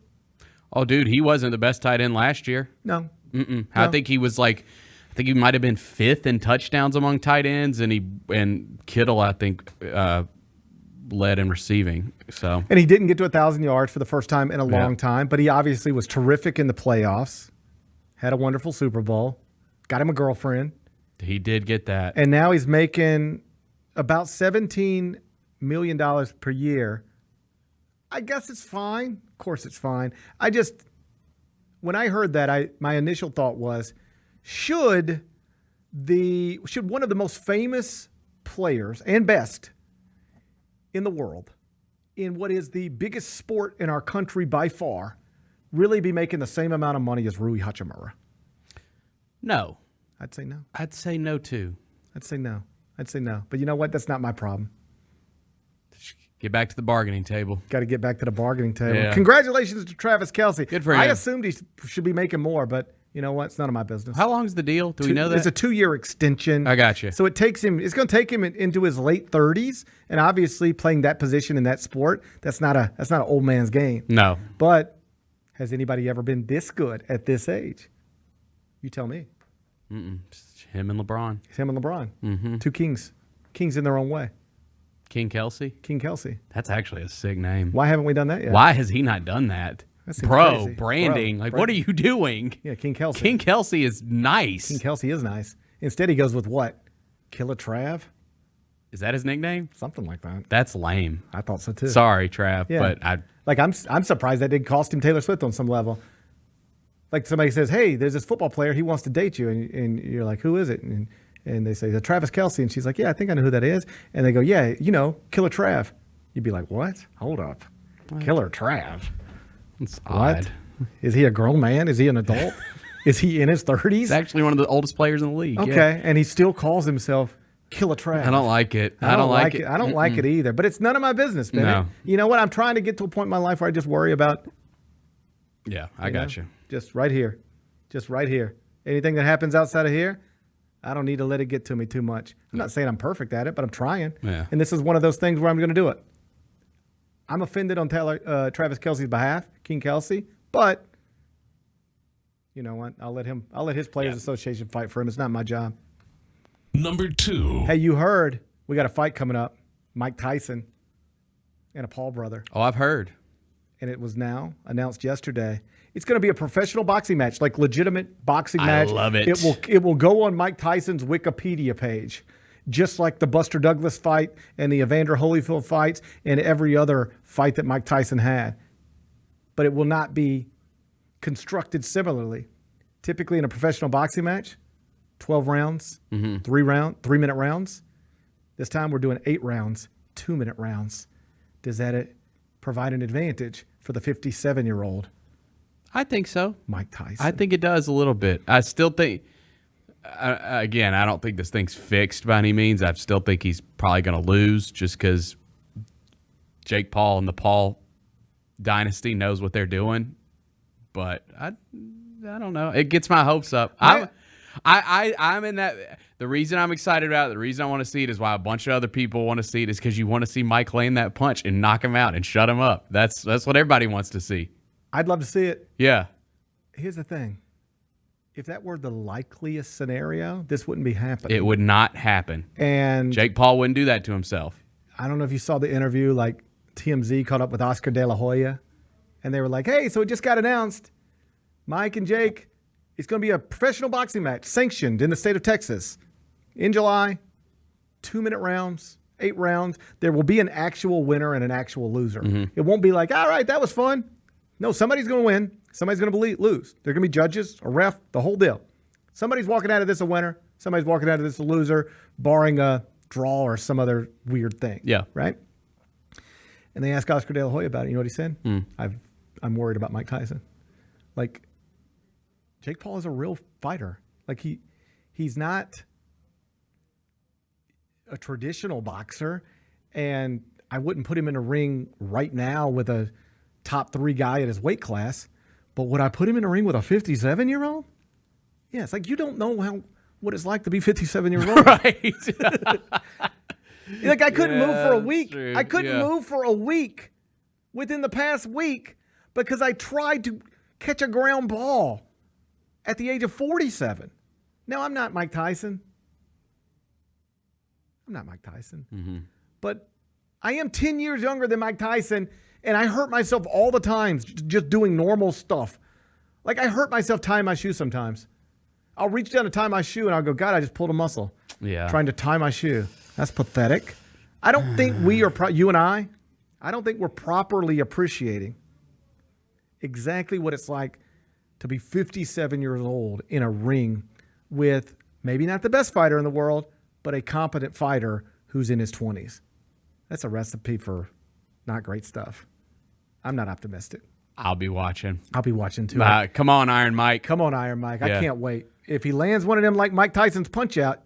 Oh, dude, he wasn't the best tight end last year. No. No. I think he he might have been fifth in touchdowns among tight ends, and Kittle, I think, led in receiving. So, and he didn't get to 1,000 yards for the first time in a long time, but he obviously was terrific in the playoffs. Had a wonderful Super Bowl. Got him a girlfriend. He did get that. And now he's making about $17 million per year. I guess it's fine. Of course it's fine. When I heard that, my initial thought was, should one of the most famous players and best in the world, in what is the biggest sport in our country by far, really be making the same amount of money as Rui Hachimura? No. I'd say no. I'd say no, too. I'd say no. But you know what? That's not my problem. Get back to the bargaining table. Got to get back to the bargaining table. Yeah. Congratulations to Travis Kelce. Good for him. I assumed he should be making more, but you know what? It's none of my business. How long is the deal? Do we know that? It's a 2-year extension. I got you. So it's going to take him into his late 30s, and obviously playing that position in that sport, that's not an old man's game. No. But has anybody ever been this good at this age? You tell me. It's him and LeBron. It's him and LeBron. Mm-hmm. Two kings. Kings in their own way. King Kelce? King Kelce. That's actually a sick name. Why haven't we done that yet? Why has he not done that? Crazy. Branding. What are you doing? Yeah, King Kelce. King Kelce is nice. King Kelce is nice. Instead, he goes with what? Killer Trav? Is that his nickname? Something like that. That's lame. I thought so too. Sorry, Trav, Yeah. but I'm surprised that didn't cost him Taylor Swift on some level. Like somebody says, "Hey, there's this football player. He wants to date you," and you're like, "Who is it?" And they say, Travis Kelce. And she's like, "Yeah, I think I know who that is." And they go, "Yeah, Killer Trav." You'd be like, "What? Hold up. Killer Trav? It's What? odd. Is he a grown man? Is he an adult? Is he in his 30s?" He's actually one of the oldest players in the league. Okay, Yeah. and he still calls himself Killer Trav. I don't like it. I don't like it. I don't like it either. But it's none of my business, Bennett. No. You know what? I'm trying to get to a point in my life where I just worry about. Yeah, I got you. Just right here. Anything that happens outside of here, I don't need to let it get to me too much. I'm not saying I'm perfect at it, but I'm trying. Yeah. And this is one of those things where I'm going to do it. I'm offended on Travis Kelce's behalf, King Kelce, but you know what? I'll let his Players Association fight for him. It's not my job. Number 2. Hey, you heard we got a fight coming up. Mike Tyson and a Paul brother. Oh, I've heard. And it was now announced yesterday. It's going to be a professional boxing match, like legitimate boxing match. I love it. It will go on Mike Tyson's Wikipedia page, just like the Buster Douglas fight and the Evander Holyfield fights and every other fight that Mike Tyson had. But it will not be constructed similarly. Typically in a professional boxing match, 12 rounds, 3-minute rounds. This time we're doing 8 rounds, 2-minute rounds. Does that provide an advantage for the 57-year-old? I think so. Mike Tyson. I think it does a little bit. I still think, again, I don't think this thing's fixed by any means. I still think he's probably going to lose just because Jake Paul and the Paul dynasty knows what they're doing. But I don't know. It gets my hopes up. I'm in that. The reason I'm excited about it, the reason I want to see it is why a bunch of other people want to see it is because you want to see Mike land that punch and knock him out and shut him up. That's what everybody wants to see. I'd love to see it. Yeah. Here's the thing. If that were the likeliest scenario, this wouldn't be happening. It would not happen. And Jake Paul wouldn't do that to himself. I don't know if you saw the interview, like TMZ caught up with Oscar De La Hoya, and they were like, hey, so it just got announced. Mike and Jake, it's going to be a professional boxing match sanctioned in the state of Texas in July, 2-minute rounds, 8 rounds. There will be an actual winner and an actual loser. It won't be like, all right, that was fun. No, somebody's going to win. Somebody's going to lose. There are going to be judges, a ref, the whole deal. Somebody's walking out of this a winner. Somebody's walking out of this a loser, barring a draw or some other weird thing. Yeah. Right? And they asked Oscar De La Hoya about it. You know what he said? I'm worried about Mike Tyson. Like, Jake Paul is a real fighter. Like, he's not a traditional boxer, and I wouldn't put him in a ring right now with a top 3 guy at his weight class. But would I put him in a ring with a 57-year-old? Yeah, it's like you don't know what it's like to be 57 years old. Right. Like I couldn't move for a week. True. I couldn't move for a week within the past week because I tried to catch a ground ball at the age of 47. Now, I'm not Mike Tyson. But I am 10 years younger than Mike Tyson, and I hurt myself all the time just doing normal stuff. Like I hurt myself tying my shoe sometimes. I'll reach down to tie my shoe, and I'll go, God, I just pulled a muscle. Yeah. Trying to tie my shoe. That's pathetic. I don't think we are, you and I don't think we're properly appreciating exactly what it's like to be 57 years old in a ring with maybe not the best fighter in the world, but a competent fighter who's in his 20s. That's a recipe for not great stuff. I'm not optimistic. I'll be watching. I'll be watching too. Come on, Iron Mike. Come on, Iron Mike. Yeah. I can't wait. If he lands one of them like Mike Tyson's punch out,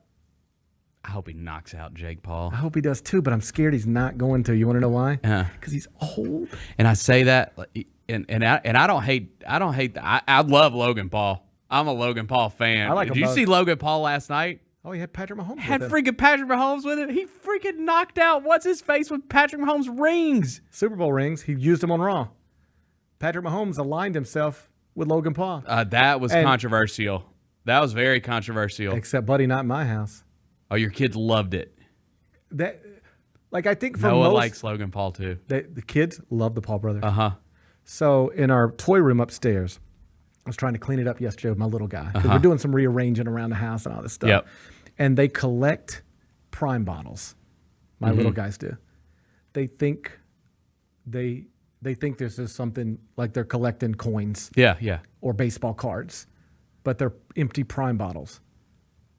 I hope he knocks out Jake Paul. I hope he does too, but I'm scared he's not going to. You want to know why? Because he's old. And I say that, and I don't hate. I love Logan Paul. I'm a Logan Paul fan. I like him Did you both. see Logan Paul last night? Oh, he had Patrick Mahomes. Had with him. freaking Patrick Mahomes with him. He freaking knocked out what's his face with Patrick Mahomes rings. Super Bowl rings. He used them on Raw. Patrick Mahomes aligned himself with Logan Paul. That was controversial. That was very controversial. Except, buddy, not in my house. Oh, your kids loved it. I think for Noah most, likes Logan Paul too. the kids love the Paul brothers. Uh-huh. So in our toy room upstairs, I was trying to clean it up yesterday with my little guy. 'Cause we're doing some rearranging around the house and all this stuff. Yep. And they collect Prime bottles. My little guys do. They think this is something like they're collecting coins. Yeah, yeah. Or baseball cards. But they're empty Prime bottles.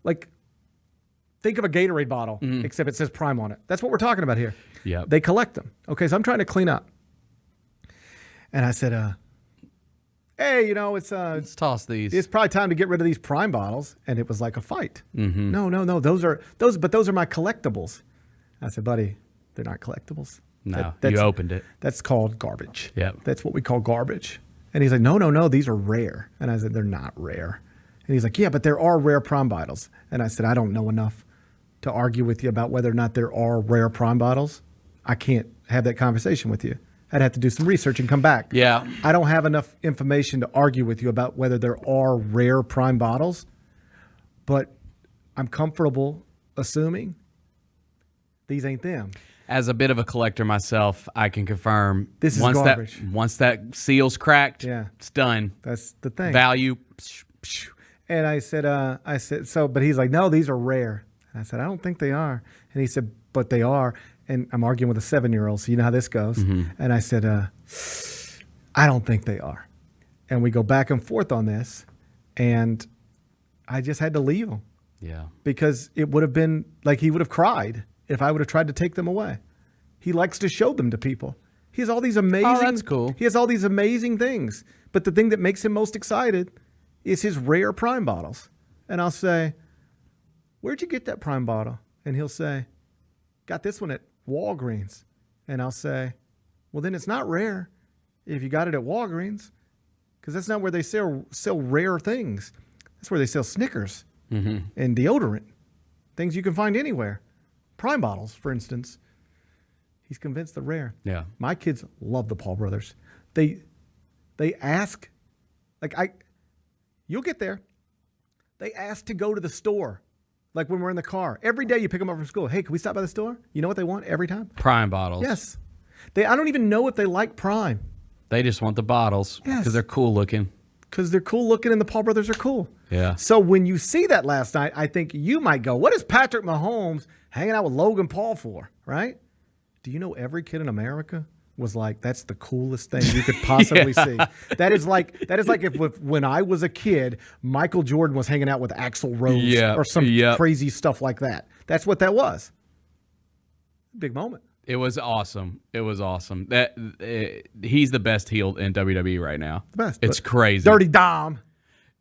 Like, think of a Gatorade bottle, except it says Prime on it. That's what we're talking about here. Yeah. They collect them. Okay, so I'm trying to clean up. And I said, hey, let's toss these. It's probably time to get rid of these Prime bottles. And it was like a fight. No, those are my collectibles. I said, buddy, they're not collectibles. No, That's- you opened it. That's called garbage. Yep. That's what we call garbage. And he's like, no, these are rare. And I said, they're not rare. And he's like, yeah, but there are rare Prime bottles. And I said, I don't know enough to argue with you about whether or not there are rare Prime bottles. I can't have that conversation with you. I'd have to do some research and come back. Yeah. I don't have enough information to argue with you about whether there are rare Prime bottles, but I'm comfortable assuming these ain't them. As a bit of a collector myself, I can confirm This is garbage. Once that seal's cracked, Yeah. it's done. That's the thing. Value. And I said, but he's like, no, these are rare. And I said, I don't think they are. And he said, but they are. And I'm arguing with a 7-year-old, so you know how this goes. And I said, I don't think they are. And we go back and forth on this, and I just had to leave him. Yeah. Because it would have been like he would have cried if I would have tried to take them away. He likes to show them to people. He has all these amazing. Oh, that's cool. He has all these amazing things. But the thing that makes him most excited is his rare Prime bottles. And I'll say, where'd you get that Prime bottle? And he'll say, got this one at Walgreens. And I'll say, well, then it's not rare if you got it at Walgreens, because that's not where they sell rare things. That's where they sell Snickers and deodorant, things you can find anywhere. Prime bottles, for instance. He's convinced they're rare. Yeah. My kids love the Paul brothers. They ask, you'll get there. They ask to go to the store Like when we're in the car. Every day you pick them up from school. Hey, can we stop by the store? You know what they want every time? Prime bottles. Yes. I don't even know if they like Prime. They just want the bottles because Yes. they're cool looking. Because they're cool looking and the Paul brothers are cool. Yeah. So when you see that last night, I think you might go, what is Patrick Mahomes hanging out with Logan Paul for, right? Do you know every kid in America was like, that's the coolest thing you could possibly see. That is like if when I was a kid, Michael Jordan was hanging out with Axl Rose or some crazy stuff like that. That's what that was. Big moment. It was awesome. It was awesome. He's the best heel in WWE right now. The best. It's crazy. Dirty Dom.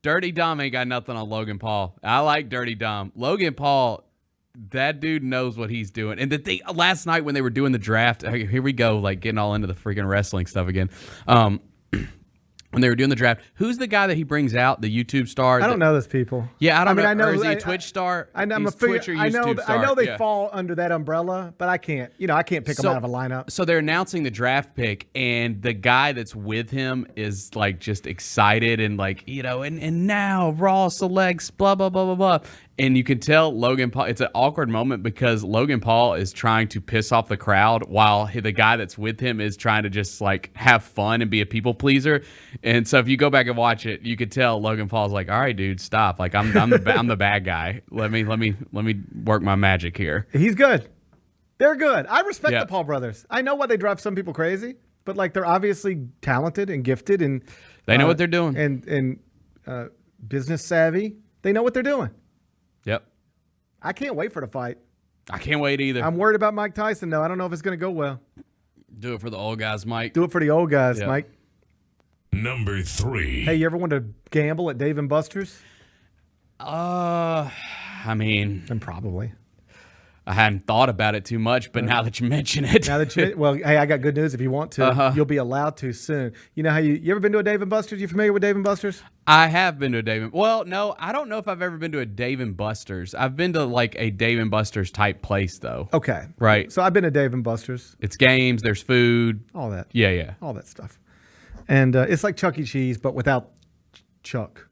Dirty Dom ain't got nothing on Logan Paul. I like Dirty Dom. Logan Paul, that dude knows what he's doing. And the thing last night when they were doing the draft, here we go, like getting all into the freaking wrestling stuff again. When they were doing the draft, who's the guy that he brings out, the YouTube star? I don't know those people. Yeah, I don't know. I know. Or is he a Twitch star? I'm He's a figure, Twitch or YouTube star. I know they Yeah. fall under that umbrella, but I can't. I can't pick them out of a lineup. So they're announcing the draft pick, and the guy that's with him is like just excited and like, and now Raw selects blah blah blah blah blah. And you can tell Logan Paul, it's an awkward moment because Logan Paul is trying to piss off the crowd while the guy that's with him is trying to just like have fun and be a people pleaser. And so if you go back and watch it, you could tell Logan Paul's like, all right, dude, stop. Like I'm the bad guy. Let me work my magic here. He's good. They're good. I respect the Paul brothers. I know why they drive some people crazy, but like they're obviously talented and gifted and they know what they're doing and business savvy. They know what they're doing. Yep. I can't wait for the fight. I can't wait either. I'm worried about Mike Tyson, though. I don't know if it's going to go well. Do it for the old guys, Mike. Do it for the old guys, Yep. Mike. Number 3. Hey, you ever want to gamble at Dave & Buster's? I mean, and probably. I hadn't thought about it too much, but now that you mention it. Well, hey, I got good news. If you want to, you'll be allowed to soon. You know how you ever been to a Dave & Buster's? You familiar with Dave & Buster's? I have been to a Dave. Well, no, I don't know if I've ever been to a Dave & Buster's. I've been to like a Dave & Buster's type place though. Okay. Right. So I've been to Dave & Buster's. It's games, there's food. All that. Yeah. All that stuff. And it's like Chuck E. Cheese, but without Chuck.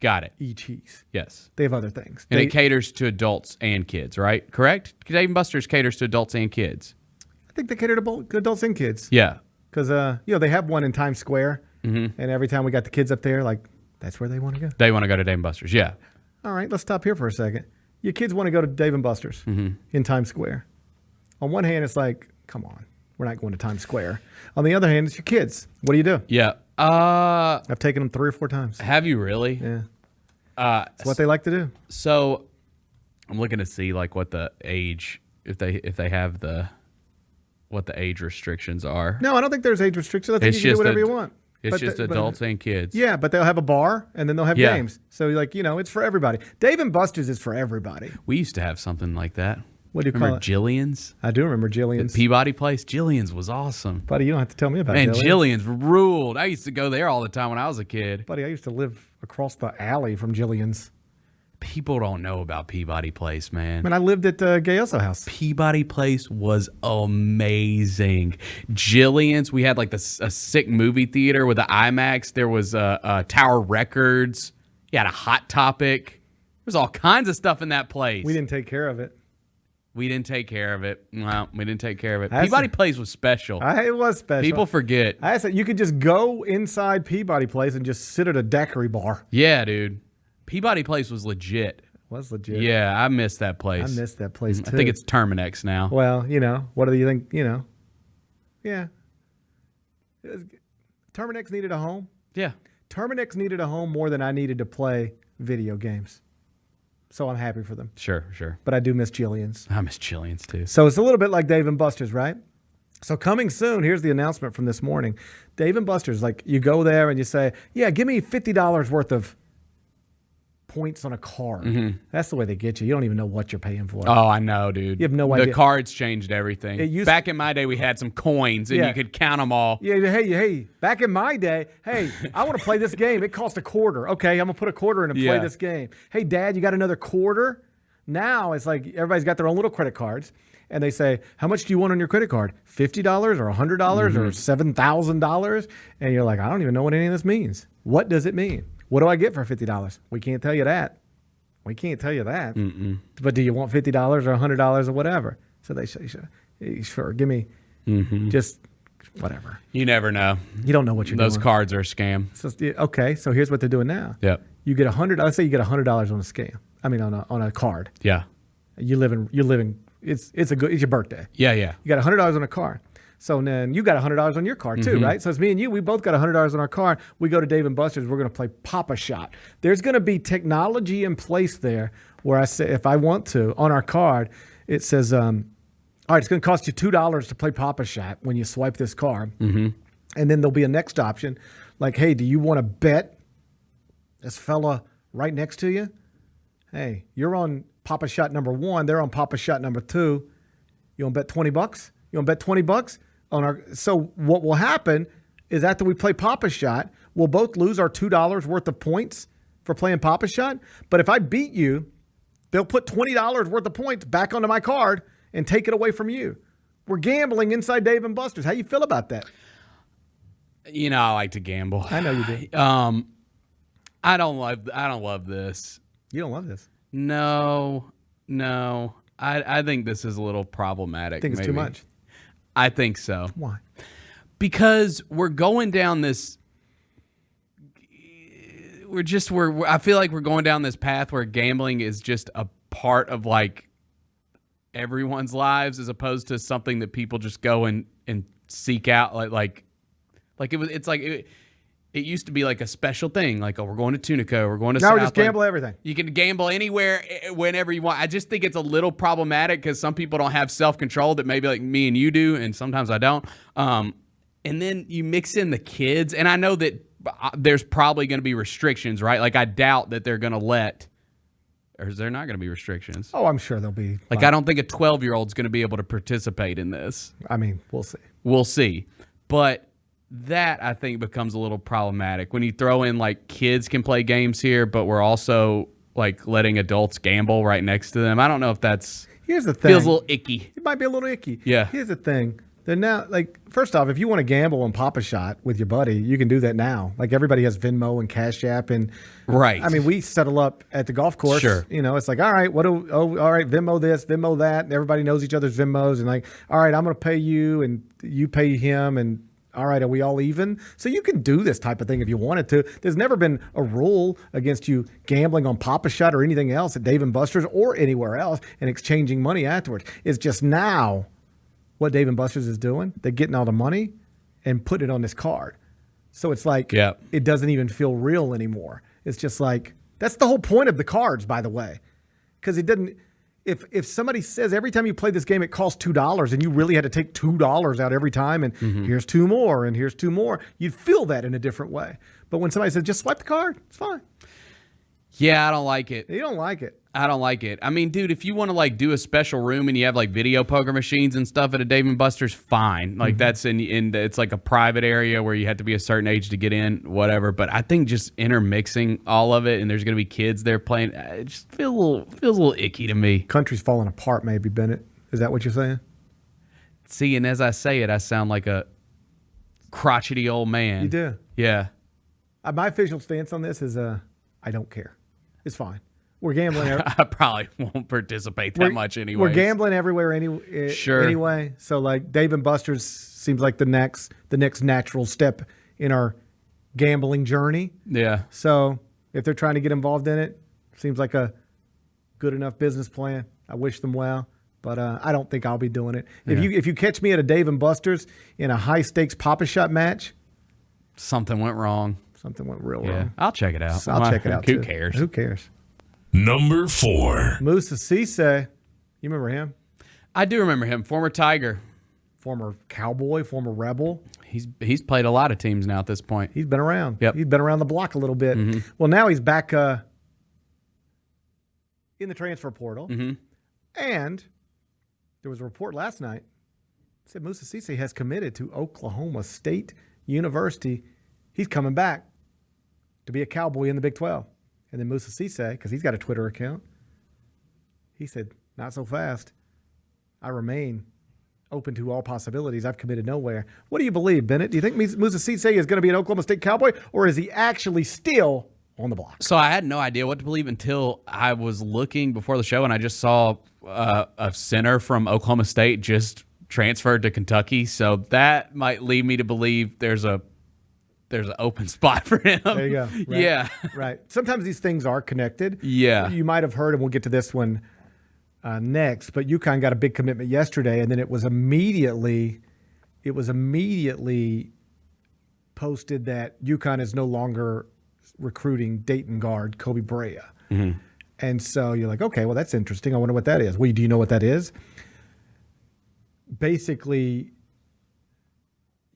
Got it. E. Cheese. Yes. They have other things. And it caters to adults and kids, right? Correct? Dave & Buster's caters to adults and kids. I think they cater to both adults and kids. Yeah. Because, they have one in Times Square. Mm-hmm. And every time we got the kids up there, like, that's where they want to go. They want to go to Dave & Buster's, yeah. All right, let's stop here for a second. Your kids want to go to Dave & Buster's in Times Square. On one hand, it's like, come on, we're not going to Times Square. On the other hand, it's your kids. What do you do? Yeah. I've taken them 3 or 4 times. Have you really? Yeah. It's what they like to do. So I'm looking to see like what the age, if they have what the age restrictions are. No, I don't think there's age restrictions. I think you can do whatever you want. It's just adults and kids. Yeah, but they'll have a bar and then they'll have games. So it's for everybody. Dave & Buster's is for everybody. We used to have something like that. What do you remember call it? Jillian's? I do remember Jillian's. The Peabody place. Jillian's was awesome. Buddy, you don't have to tell me about Man, Jillian's. Jillian's ruled. I used to go there all the time when I was a kid. Buddy, I used to live across the alley from Jillian's. People don't know about Peabody Place, man. Man, I lived at Gayoso House. Peabody Place was amazing. Jillian's, we had like a sick movie theater with the IMAX. There was Tower Records. You had a Hot Topic. There's all kinds of stuff in that place. We didn't take care of it. We didn't take care of it. Well, we didn't take care of it. Peabody Place was special. It was special. People forget. I said you could just go inside Peabody Place and just sit at a daiquiri bar. Yeah, dude. Peabody Place was legit. Was legit. Yeah, I miss that place. I miss that place too. I think it's Terminex now. Well, what do you think? Yeah. Terminex needed a home. Yeah. Terminex needed a home more than I needed to play video games. So I'm happy for them. Sure. But I do miss Jillian's. I miss Jillian's too. So it's a little bit like Dave & Buster's, right? So coming soon, here's the announcement from this morning. Dave & Buster's, like you go there and you say, yeah, give me $50 worth of points on a card. Mm-hmm. That's the way they get you. You don't even know what you're paying for. Oh, I know, dude. You have no idea. The cards changed everything. Back in my day, we had some coins, and you could count them all. Yeah, hey, back in my day, hey, I want to play this game. It cost $0.25. Okay, I'm going to put $0.25 in and play this game. Hey, Dad, you got another $0.25? Now it's like everybody's got their own little credit cards, and they say, how much do you want on your credit card? $50 or $100 or $7,000? And you're like, I don't even know what any of this means. What does it mean? What do I get for $50? We can't tell you that. We can't tell you that. But do you want $50 or $100 or whatever? So they say, sure, give me just whatever. You never know. You don't know what you're doing. Those cards are a scam. So, okay, so here's what they're doing now. Yep. You get $100. Let's say you get $100 on a scam. I mean, on a card. Yeah. You're living. It's your birthday. Yeah, yeah. You got $100 on a card. So then you got $100 on your card too, right? So it's me and you. We both got $100 on our card. We go to Dave & Buster's. We're going to play Pop-A-Shot. There's going to be technology in place there where I say, if I want to, on our card, it says, all right, it's going to cost you $2 to play Pop-A-Shot when you swipe this card. And then there'll be a next option, like, hey, do you want to bet this fella right next to you? Hey, you're on Pop-A-Shot number 1. They're on Pop-A-Shot number 2. You want to bet $20? You want to bet $20 on our? So what will happen is after we play Pop-A-Shot, we'll both lose our $2 worth of points for playing Pop-A-Shot. But if I beat you, they'll put $20 worth of points back onto my card and take it away from you. We're gambling inside Dave & Buster's. How you feel about that? You know, I like to gamble. I know you do. I don't love this. You don't love this? No. I think this is a little problematic. I think it's too much. I think so. Why? Because we're going down this. I feel like we're going down this path where gambling is just a part of like everyone's lives, as opposed to something that people just go and seek out. It used to be like a special thing, like, oh, we're going to Tunica, we're going to Now we Southland. just gamble everything. You can gamble anywhere, whenever you want. I just think it's a little problematic because some people don't have self-control that maybe like me and you do, and sometimes I don't. And then you mix in the kids, and I know that there's probably going to be restrictions, right? Like, I doubt that they're going to let, or is there not going to be restrictions? Oh, I'm sure there'll be. Like, I don't think a 12-year-old's going to be able to participate in this. I mean, we'll see. We'll see. But that, I think, becomes a little problematic when you throw in like kids can play games here, but we're also like letting adults gamble right next to them. I don't know if that's Here's the thing. Feels a little icky. It might be a little icky. Yeah. Here's the thing. They're now, like, first off, if you want to gamble and pop a shot with your buddy, you can do that now. Like, everybody has Venmo and Cash App. And, right. I mean, we settle up at the golf course. Sure. You know, it's like, all right, all right, Venmo this, Venmo that. And everybody knows each other's Venmos. And, like, all right, I'm going to pay you and you pay him. And, all right, are we all even? So you can do this type of thing if you wanted to. There's never been a rule against you gambling on Pop-A-Shot or anything else at Dave & Buster's or anywhere else and exchanging money afterwards. It's just now what Dave & Buster's is doing. They're getting all the money and putting it on this card. So it's like it doesn't even feel real anymore. It's just like, that's the whole point of the cards, by the way. Because it doesn't... If somebody says every time you play this game it costs $2 and you really had to take $2 out every time and here's two more and here's two more, you'd feel that in a different way. But when somebody says just swipe the card, it's fine. Yeah, I don't like it. You don't like it. I don't like it. I mean, dude, if you want to like do a special room and you have like video poker machines and stuff at a Dave & Buster's, fine. Like that's in it's like a private area where you have to be a certain age to get in, whatever. But I think just intermixing all of it and there's going to be kids there playing, it just feels a little icky to me. Country's falling apart, maybe, Bennett. Is that what you're saying? See, and as I say it, I sound like a crotchety old man. You do. Yeah. My official stance on this is I don't care. It's fine. We're gambling. I probably won't participate that much anyway. We're gambling everywhere anyway. So like Dave & Buster's seems like the next natural step in our gambling journey. Yeah. So if they're trying to get involved in it, seems like a good enough business plan. I wish them well, but I don't think I'll be doing it. If you catch me at a Dave & Buster's in a high stakes Pop-A-Shot match, something went wrong. Something went real wrong. I'll check it out. I'll check it out Who too. cares? Who cares? Number 4. Moussa Cisse. You remember him? I do remember him. Former Tiger. Former Cowboy. Former Rebel. He's played a lot of teams now at this point. He's been around. Yep. He's been around the block a little bit. Well, now he's back in the transfer portal. And there was a report last night that said Moussa Cisse has committed to Oklahoma State University. He's coming back to be a Cowboy in the Big 12. And then Moussa Cisse, because he's got a Twitter account, he said, not so fast. I remain open to all possibilities. I've committed nowhere. What do you believe, Bennett? Do you think Moussa Cisse is going to be an Oklahoma State Cowboy, or is he actually still on the block. So I had no idea what to believe until I was looking before the show, and I just saw a center from Oklahoma State just transferred to Kentucky. So that might lead me to believe there's an open spot for him. There you go. Right. Yeah. Right. Sometimes these things are connected. Yeah. You might have heard, and we'll get to this one next, but UConn got a big commitment yesterday, and then it was immediately posted that UConn is no longer recruiting Dayton guard Kobe Brea. Mm-hmm. And so you're like, okay, well, that's interesting. I wonder what that is. Well, do you know what that is? Basically,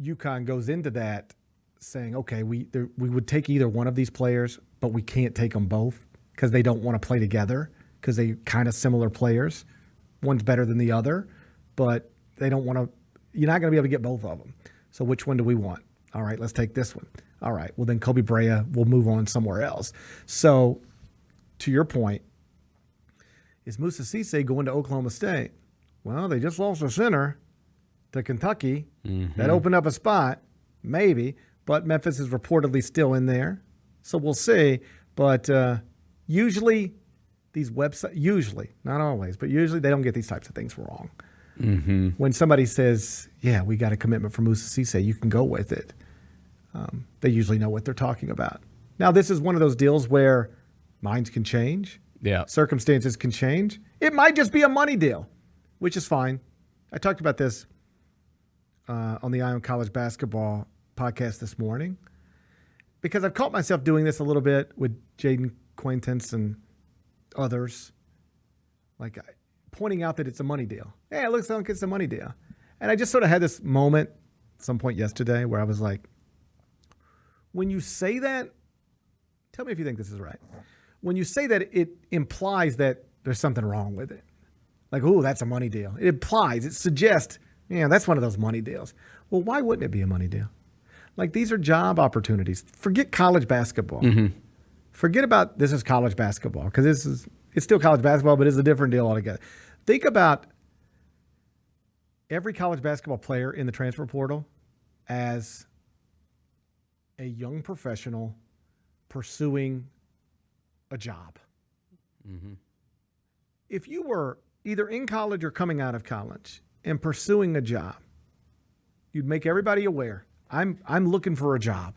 UConn goes into that saying, okay, we would take either one of these players, but we can't take them both because they don't want to play together because they kind of similar players. One's better than the other, but they don't want to. You're not going to be able to get both of them. So which one do we want? All right, let's take this one. All right, well, then Kobe Brea will move on somewhere else. So to your point, is Moussa Cisse going to Oklahoma State? Well, they just lost a center to Kentucky. Mm-hmm. That opened up a spot, maybe, but Memphis is reportedly still in there. So we'll see. But usually these websites, not always, but usually they don't get these types of things wrong. Mm-hmm. When somebody says, yeah, we got a commitment from Moussa Cisse, you can go with it. They usually know what they're talking about. Now, this is one of those deals where minds can change. Yeah. Circumstances can change. It might just be a money deal, which is fine. I talked about this on the Eye on College Basketball podcast this morning because I've caught myself doing this a little bit with Jaden Quaintance and others, like pointing out that it's a money deal. Hey, it looks like it's a money deal. And I just sort of had this moment at some point yesterday where I was like, when you say that, tell me if you think this is right. When you say that, it implies that there's something wrong with it. Like, oh, that's a money deal. It implies, it suggests, yeah, that's one of those money deals. Well, why wouldn't it be a money deal? Like, these are job opportunities. Forget college basketball. Mm-hmm. Forget about this is college basketball because it's still college basketball, but it's a different deal altogether. Think about every college basketball player in the transfer portal as a young professional pursuing a job. Mm-hmm. If you were either in college or coming out of college and pursuing a job, you'd make everybody aware. I'm looking for a job.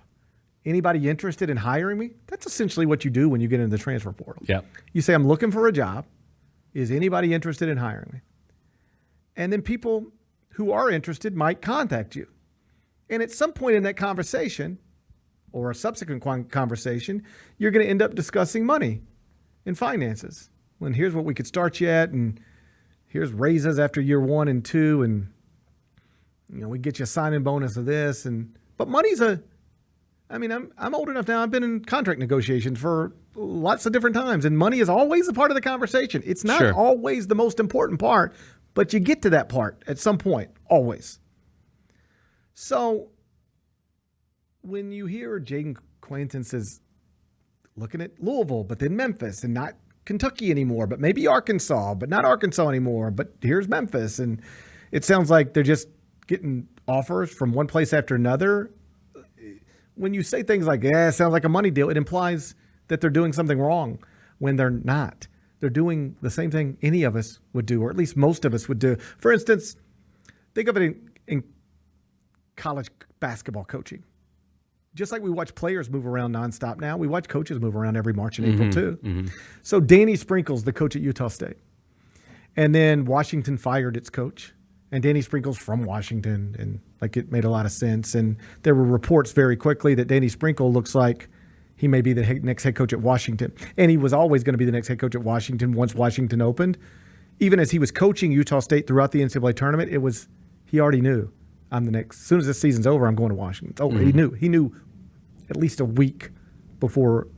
Anybody interested in hiring me? That's essentially what you do when you get into the transfer portal. Yeah. You say, I'm looking for a job. Is anybody interested in hiring me? And then people who are interested might contact you. And at some point in that conversation, or a subsequent conversation, you're going to end up discussing money and finances. When here's what we could start you at, and here's raises after year 1 and 2, and we get you a signing bonus of this. But money's I'm old enough now. I've been in contract negotiations for lots of different times, and money is always a part of the conversation. It's not always the most important part, but you get to that part at some point, always. So when you hear Jaden Quaintance is looking at Louisville, but then Memphis, and not Kentucky anymore, but maybe Arkansas, but not Arkansas anymore, but here's Memphis, and it sounds like they're just getting offers from one place after another. When you say things like, it sounds like a money deal, it implies that they're doing something wrong when they're not. They're doing the same thing any of us would do, or at least most of us would do. For instance, think of it in college basketball coaching. Just like we watch players move around nonstop now, we watch coaches move around every March and April too. Mm-hmm. So Danny Sprinkle's the coach at Utah State. And then Washington fired its coach. And Danny Sprinkle's from Washington, and it made a lot of sense. And there were reports very quickly that Danny Sprinkle looks like he may be the next head coach at Washington. And he was always going to be the next head coach at Washington once Washington opened. Even as he was coaching Utah State throughout the NCAA tournament, he already knew, I'm the next. As soon as this season's over, I'm going to Washington. It's over. Mm-hmm. He knew at least a week before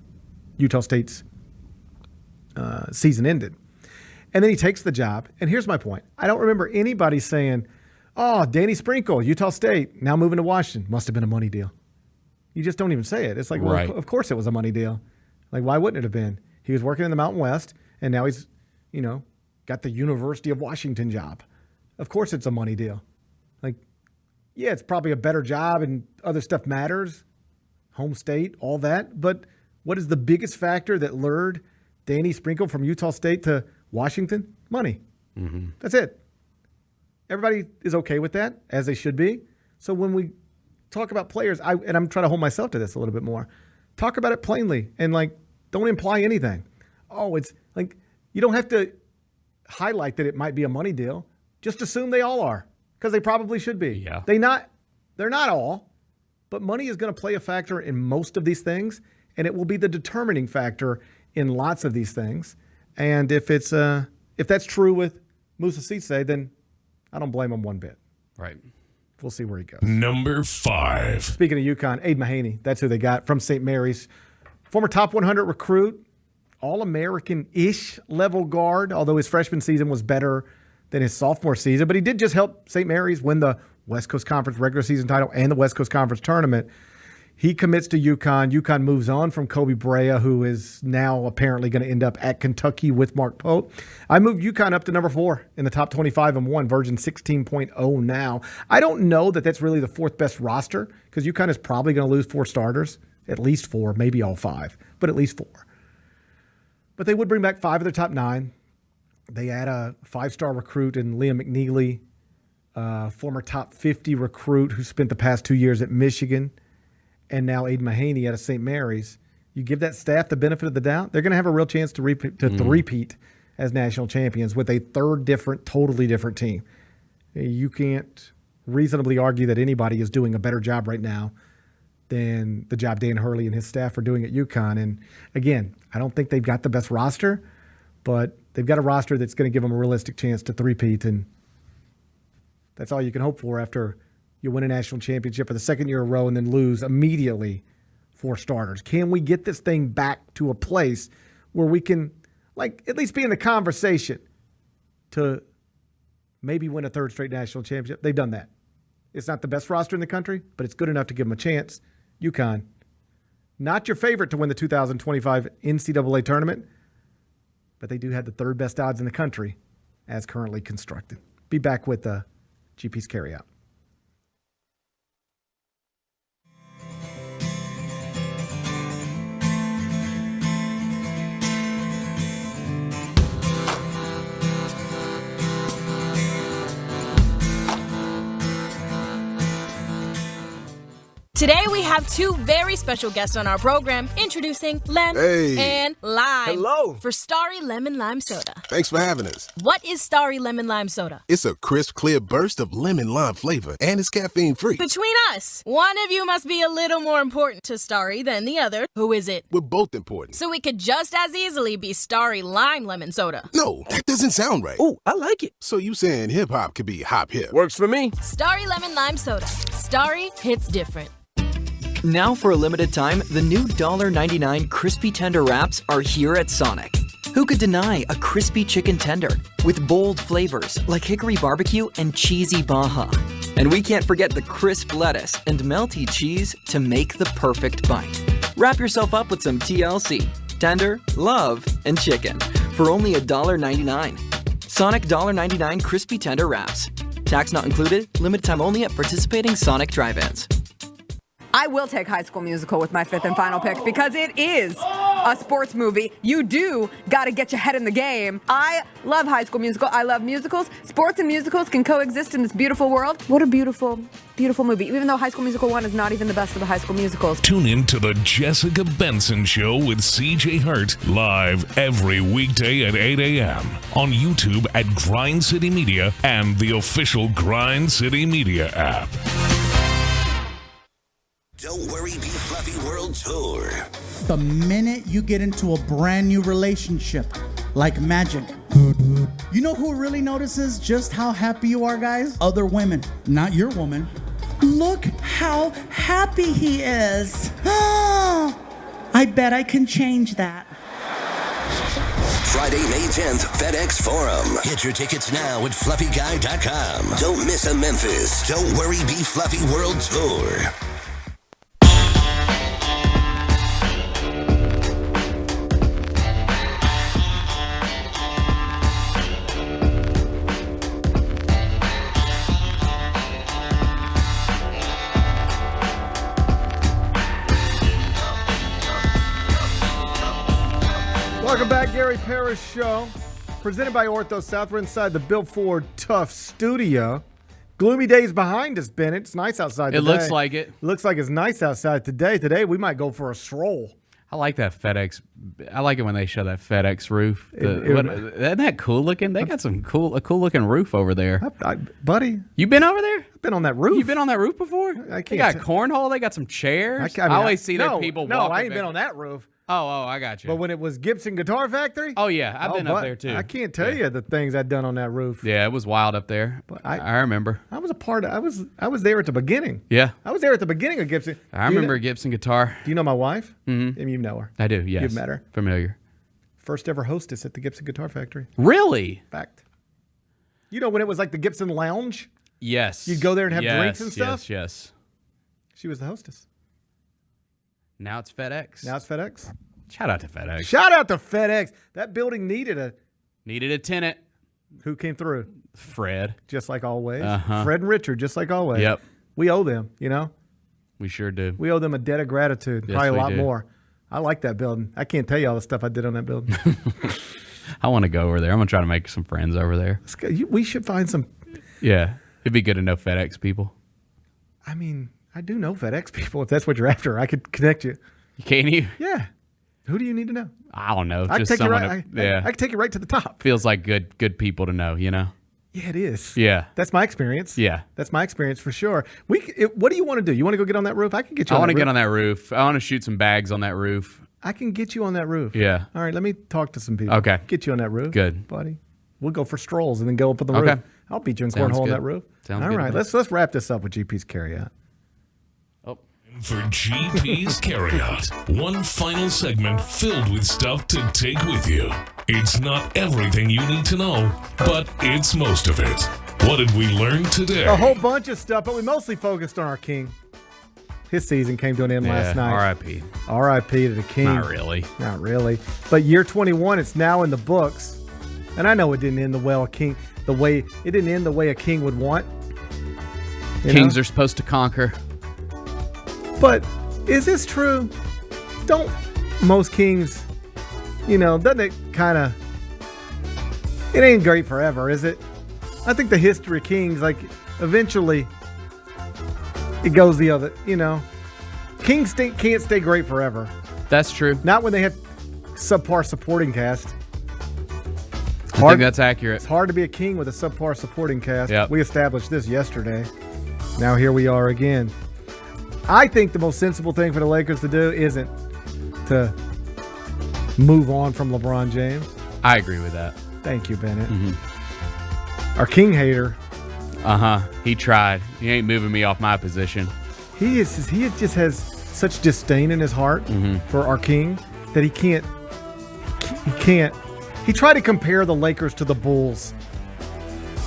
Utah State's season ended. And then he takes the job. And here's my point. I don't remember anybody saying, oh, Danny Sprinkle, Utah State, now moving to Washington. Must have been a money deal. You just don't even say it. It's like, well, of course it was a money deal. Like, why wouldn't it have been? He was working in the Mountain West, and now he's, got the University of Washington job. Of course it's a money deal. Like, yeah, it's probably a better job and other stuff matters. Home state, all that. But What is the biggest factor that lured Danny Sprinkle from Utah State to Washington? Money. Mm-hmm. That's it. Everybody is okay with that, as they should be. So when we talk about players, and I'm trying to hold myself to this a little bit more, talk about it plainly and, like, don't imply anything. Oh, it's like you don't have to highlight that it might be a money deal. Just assume they all are, because they probably should be. Yeah. They're not all, but money is going to play a factor in most of these things, and it will be the determining factor in lots of these things. And if that's true with Moussa Cisse, then I don't blame him one bit. Right. We'll see where he goes. Number 5. Speaking of UConn, Aid Mahaney, that's who they got from St. Mary's. Former top 100 recruit, All-American-ish level guard, although his freshman season was better than his sophomore season. But he did just help St. Mary's win the West Coast Conference regular season title and the West Coast Conference tournament. He commits to UConn. UConn moves on from Kobe Brea, who is now apparently going to end up at Kentucky with Mark Pope. I moved UConn up to number 4 in the top 25 and 1, version 16.0 now. I don't know that that's really the 4th best roster, because UConn is probably going to lose 4 starters, at least 4, maybe all 5, but at least 4. But they would bring back 5 of their top 9. They add a 5-star recruit in Liam McNeely, former top 50 recruit who spent the past 2 years at Michigan, and now Aid Mahaney out of St. Mary's. You give that staff the benefit of the doubt, they're going to have a real chance to three-peat as national champions with a totally different team. You can't reasonably argue that anybody is doing a better job right now than the job Dan Hurley and his staff are doing at UConn. And again, I don't think they've got the best roster, but they've got a roster that's going to give them a realistic chance to three-peat, and that's all you can hope for after you win a national championship for the second year in a row and then lose immediately 4 starters. Can we get this thing back to a place where we can, like, at least be in the conversation to maybe win a 3rd straight national championship? They've done that. It's not the best roster in the country, but it's good enough to give them a chance. UConn, not your favorite to win the 2025 NCAA tournament, but they do have the 3rd best odds in the country as currently constructed. Be back with the GP's carryout. Today we have 2 very special guests on our program, introducing Lem and Lime. Hello. For Starry Lemon Lime Soda. Thanks for having us. What is Starry Lemon Lime Soda? It's a crisp, clear burst of lemon lime flavor, and it's caffeine-free. Between us, one of you must be a little more important to Starry than the other. Who is it? We're both important. So we could just as easily be Starry Lime Lemon Soda. No, that doesn't sound right. Oh, I like it. So you saying hip-hop could be hop-hip? Works for me. Starry Lemon Lime Soda. Starry hits different. Now for a limited time, the new $1.99 crispy tender wraps are here at Sonic. Who could deny a crispy chicken tender with bold flavors like hickory barbecue and cheesy Baja? And we can't forget the crisp lettuce and melty cheese to make the perfect bite. Wrap yourself up with some TLC, tender, love, and chicken for only $1.99. Sonic $1.99 crispy tender wraps. Tax not included, limited time only at participating Sonic drive-ins. I will take High School Musical with my 5th and final pick because it is a sports movie. You do got to get your head in the game. I love High School Musical. I love musicals. Sports and musicals can coexist in this beautiful world. What a beautiful, beautiful movie. Even though High School Musical 1 is not even the best of the High School Musicals. Tune in to the Jessica Benson Show with CJ Hurt live every weekday at 8 a.m. on YouTube at Grind City Media and the official Grind City Media app. Don't Worry, Be Fluffy World Tour. The minute you get into a brand new relationship, like magic, you know who really notices just how happy you are, guys? Other women, not your woman. Look how happy he is. I bet I can change that. Friday, May 10th, FedEx Forum. Get your tickets now at fluffyguy.com. Don't miss a Memphis Don't Worry, Be Fluffy World Tour. Gary Parrish Show, presented by Ortho South. We're inside the Bill Ford Tough Studio. Gloomy days behind us, Bennett. It's nice outside today. It looks like it. Looks like it's nice outside today. Today, we might go for a stroll. I like that FedEx. I like it when they show that FedEx roof. Isn't that cool looking? They got a cool looking roof over there. Buddy. You been over there? I've been on that roof. You been on that roof before? I can't. They got cornhole. They got some chairs. I always see that people No, walk I up ain't been on that roof. Oh, I got you. But when it was Gibson Guitar Factory? Oh, yeah. I've been up there, too. I can't tell you the things I've done on that roof. Yeah, it was wild up there. But I remember. I was a part of I was there at the beginning. Yeah. I was there at the beginning of Gibson. I remember Gibson Guitar. Do you know my wife? Mm-hmm. And you know her. I do, yes. You've met her. Familiar. First ever hostess at the Gibson Guitar Factory. Really? Fact. You know when it was like the Gibson Lounge? Yes. You'd go there and have drinks and stuff? Yes. She was the hostess. Now it's FedEx. Shout out to FedEx. That building needed a tenant. Who came through? Fred. Just like always. Uh-huh. Fred and Richard, just like always. Yep. We owe them, you know? We sure do. We owe them a debt of gratitude. Yes, Probably a we lot do. more. I like that building. I can't tell you all the stuff I did on that building. I want to go over there. I'm going to try to make some friends over there. We should find some. Yeah. It'd be good to know FedEx people. I mean, I do know FedEx people. If that's what you're after, I could connect you. Can you? Yeah. Who do you need to know? I don't know. I Just can take you someone. right. I can take you right to the top. Feels like good people to know. You know. Yeah, it is. Yeah. That's my experience. Yeah. That's my experience for sure. What do you want to do? You want to go get on that roof? I can get you I on want that to roof. get on that roof. I want to shoot some bags on that roof. I can get you on that roof. Yeah. All right, let me talk to some people. Okay. Get you on that roof. Good. Buddy. We'll go for strolls and then go up on the Okay. roof. I'll beat you in Sounds cornhole on good. that roof. Sounds All good right, to me. let's wrap this up with GP's carryout. For GP's Carryout, one final segment filled with stuff to take with you. It's not everything you need to know, but it's most of it. What did we learn today? A whole bunch of stuff, but we mostly focused on our king. His season came to an end last night. R.I.P. R.I.P. to the king. Not really. Not really. But year 21, it's now in the books. And I know it didn't end the way a king would want. Kings are supposed to conquer. But is this true? Don't most kings, doesn't it kind of, it ain't great forever, is it? I think the history of kings, eventually it goes the other, Kings can't stay great forever. That's true. Not when they have subpar supporting cast. I think that's accurate. It's hard to be a king with a subpar supporting cast. Yep. We established this yesterday. Now here we are again. I think the most sensible thing for the Lakers to do isn't to move on from LeBron James. I agree with that. Thank you, Bennett. Mm-hmm. Our king hater. He tried. He ain't moving me off my position. He just has such disdain in his heart for our king that he can't. He tried to compare the Lakers to the Bulls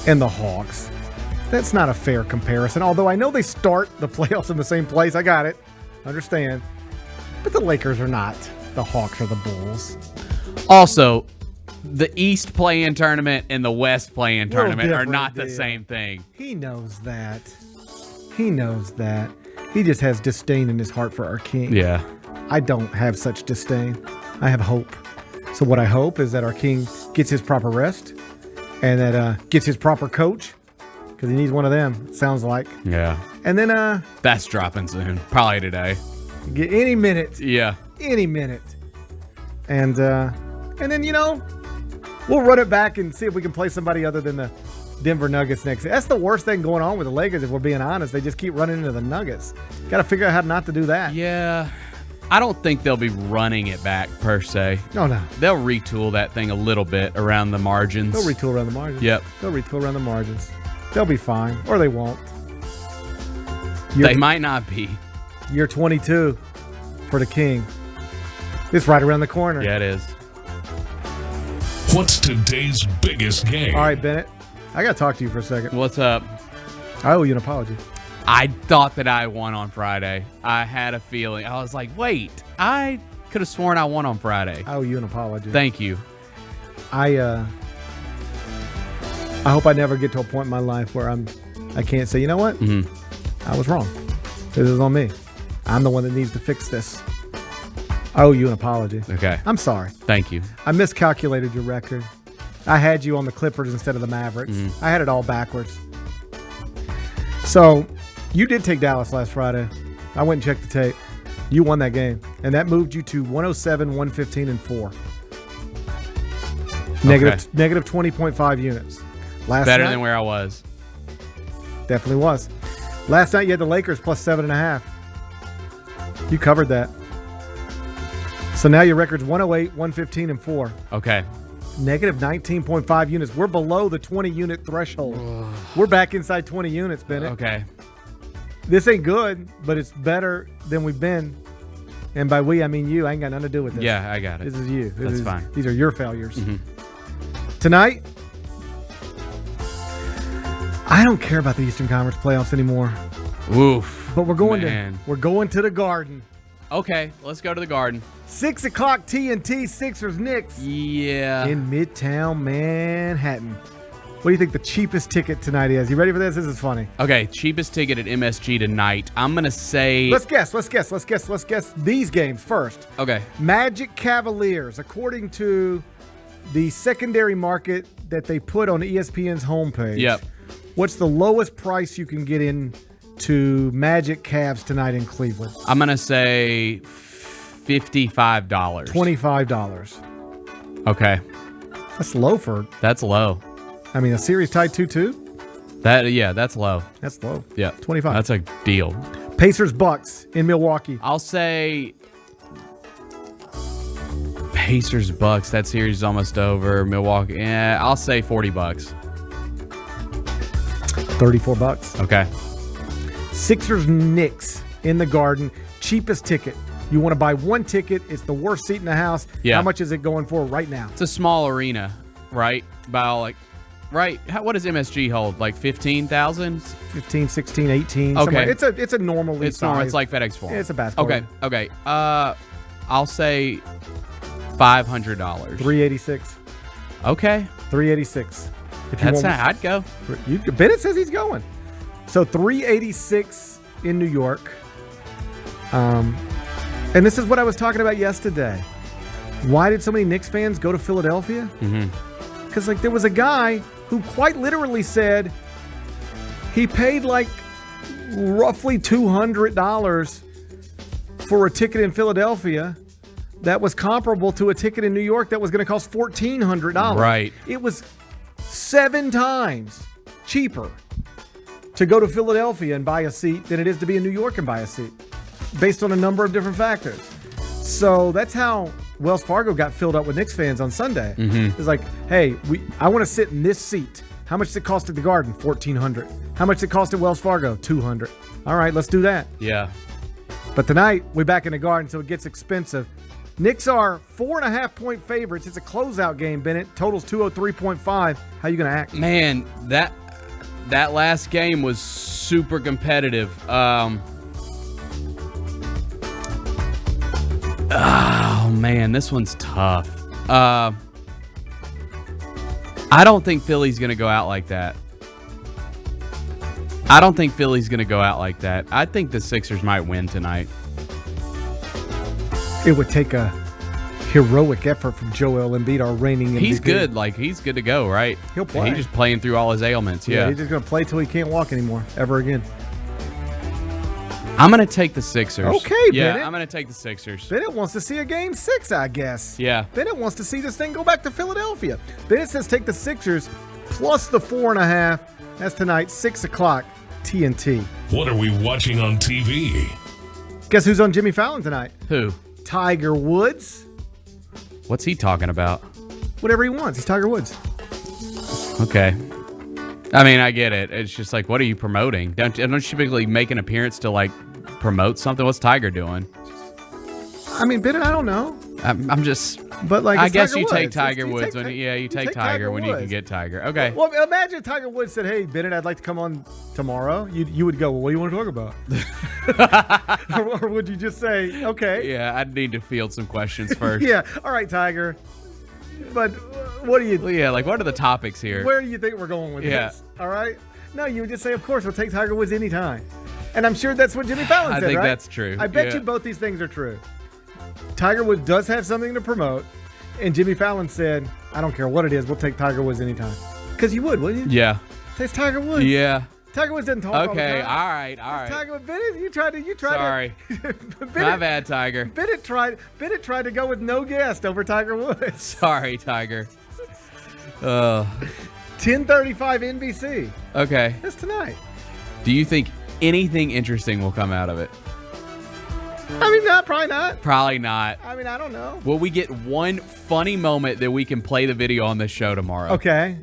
and the Hawks. That's not a fair comparison, although I know they start the playoffs in the same place. I got it. Understand. But the Lakers are not the Hawks or the Bulls. Also, the East play-in tournament and the West play-in tournament are not the same thing. He knows that. He just has disdain in his heart for our king. Yeah. I don't have such disdain. I have hope. So what I hope is that our king gets his proper rest and that gets his proper coach. Because he needs one of them, it sounds like. Yeah. And then that's dropping soon. Probably today. Get any minute. Yeah. Any minute. And then, we'll run it back and see if we can play somebody other than the Denver Nuggets next. That's the worst thing going on with the Lakers, if we're being honest. They just keep running into the Nuggets. Got to figure out how not to do that. Yeah. I don't think they'll be running it back, per se. No. They'll retool that thing a little bit around the margins. They'll retool around the margins. Yep. They'll retool around the margins. They'll be fine, or they won't. They might not be. Year 22 for the king. It's right around the corner. Yeah, it is. What's today's biggest game? All right, Bennett. I got to talk to you for a second. What's up? I owe you an apology. I thought that I won on Friday. I had a feeling. I was like, wait, I could have sworn I won on Friday. I owe you an apology. Thank you. I hope I never get to a point in my life where I can't say, you know what? I was wrong. This is on me. I'm the one that needs to fix this. I owe you an apology. Okay. I'm sorry. Thank you. I miscalculated your record. I had you on the Clippers instead of the Mavericks. I had it all backwards. So, you did take Dallas last Friday. I went and checked the tape. You won that game. And that moved you to 107, 115, and 4. Negative 20.5 units. Better than where I was. Definitely was. Last night you had the Lakers plus 7.5. You covered that. So now your record's 108, 115, and 4. Okay. Negative 19.5 units. We're below the 20-unit threshold. We're back inside 20 units, Bennett. Okay. This ain't good, but it's better than we've been. And by we, I mean you. I ain't got nothing to do with this. Yeah, I got it. This is you. That's fine. These are your failures. Tonight, I don't care about the Eastern Conference playoffs anymore. Oof. But we're going to the Garden. Okay, let's go to the Garden. 6 o'clock TNT, Sixers, Knicks. Yeah. In Midtown Manhattan. What do you think the cheapest ticket tonight is? You ready for this? This is funny. Okay, cheapest ticket at MSG tonight. I'm going to say... Let's guess these games first. Okay. Magic Cavaliers, according to the secondary market that they put on ESPN's homepage. Yep. What's the lowest price you can get in to Magic Cavs tonight in Cleveland? I'm going to say $55. $25. Okay. That's low for... That's low. I mean, a series tied 2-2? That's low. That's low. Yeah. 25. That's a deal. Pacers Bucks in Milwaukee. I'll say Pacers Bucks. That series is almost over. Milwaukee. Yeah, I'll say $40. $34. Okay. Sixers Knicks in the Garden. Cheapest ticket. You want to buy one ticket. It's the worst seat in the house. Yeah. How much is it going for right now? It's a small arena, right? Right. What does MSG hold? Like 15,000? 15, 16, 18. Okay. It's a normal league It's normal. size. It's like FedEx Forum. It's a basketball. Okay. I'll say $500. $386. Okay. $386. I'd go. Bennett says he's going. So $386 in New York. And this is what I was talking about yesterday. Why did so many Knicks fans go to Philadelphia? Because there was a guy who quite literally said he paid roughly $200 for a ticket in Philadelphia that was comparable to a ticket in New York that was going to cost $1,400. Right. It was 7 times cheaper to go to Philadelphia and buy a seat than it is to be in New York and buy a seat, based on a number of different factors. So that's how Wells Fargo got filled up with Knicks fans on Sunday. It's like, hey, I want to sit in this seat. How much does it cost at the Garden? $1,400. How much does it cost at Wells Fargo? $200. All right, let's do that. Yeah. But tonight, we're back in the Garden, so it gets expensive. Knicks are 4.5-point favorites. It's a closeout game, Bennett. Totals 203.5. How you going to act? Man, that last game was super competitive. Oh, man, this one's tough. I don't think Philly's going to go out like that. I think the Sixers might win tonight. It would take a heroic effort from Joel Embiid, our reigning MVP. He's good. He's good to go, right? He'll play. He's just playing through all his ailments. Yeah. He's just going to play till he can't walk anymore, ever again. I'm going to take the Sixers. Okay, yeah, Bennett. I'm going to take the Sixers. Bennett wants to see a game 6, I guess. Yeah. Bennett wants to see this thing go back to Philadelphia. Bennett says take the Sixers plus the 4.5. That's tonight, 6 o'clock, TNT. What are we watching on TV? Guess who's on Jimmy Fallon tonight? Who? Tiger Woods. What's he talking about? Whatever he wants. He's Tiger Woods. Okay. I mean, I get it. It's just what are you promoting? Don't you typically make an appearance to promote something? What's Tiger doing? I mean, Bennett, I don't know. I'm just. But I guess Tiger you Woods. take Tiger Woods when you take Tiger when you can get Tiger. Okay. Well, imagine Tiger Woods said, "Hey, Bennett, I'd like to come on tomorrow." You would go, "Well, what do you want to talk about?" or would you just say, "Okay"? Yeah, I'd need to field some questions first. Yeah. All right, Tiger. But what do you? Well, yeah, what are the topics here? Where do you think we're going with this? All right. No, you would just say, "Of course, we'll take Tiger Woods anytime." And I'm sure that's what Jimmy Fallon said, I think right? that's true. I bet you both these things are true. Tiger Woods does have something to promote, and Jimmy Fallon said, I don't care what it is, we'll take Tiger Woods anytime. Because you would, wouldn't you? Yeah. It's Tiger Woods. Yeah. Tiger Woods doesn't talk all the Okay, time. all right. Tiger Woods, Bennett, you tried Sorry. My bad, Tiger. Bennett tried to go with no guest over Tiger Woods. Sorry, Tiger. 10:35 NBC. Okay. That's tonight. Do you think anything interesting will come out of it? I mean, no, probably not. Probably not. I mean, I don't know. Will we get one funny moment that we can play the video on this show tomorrow? Okay.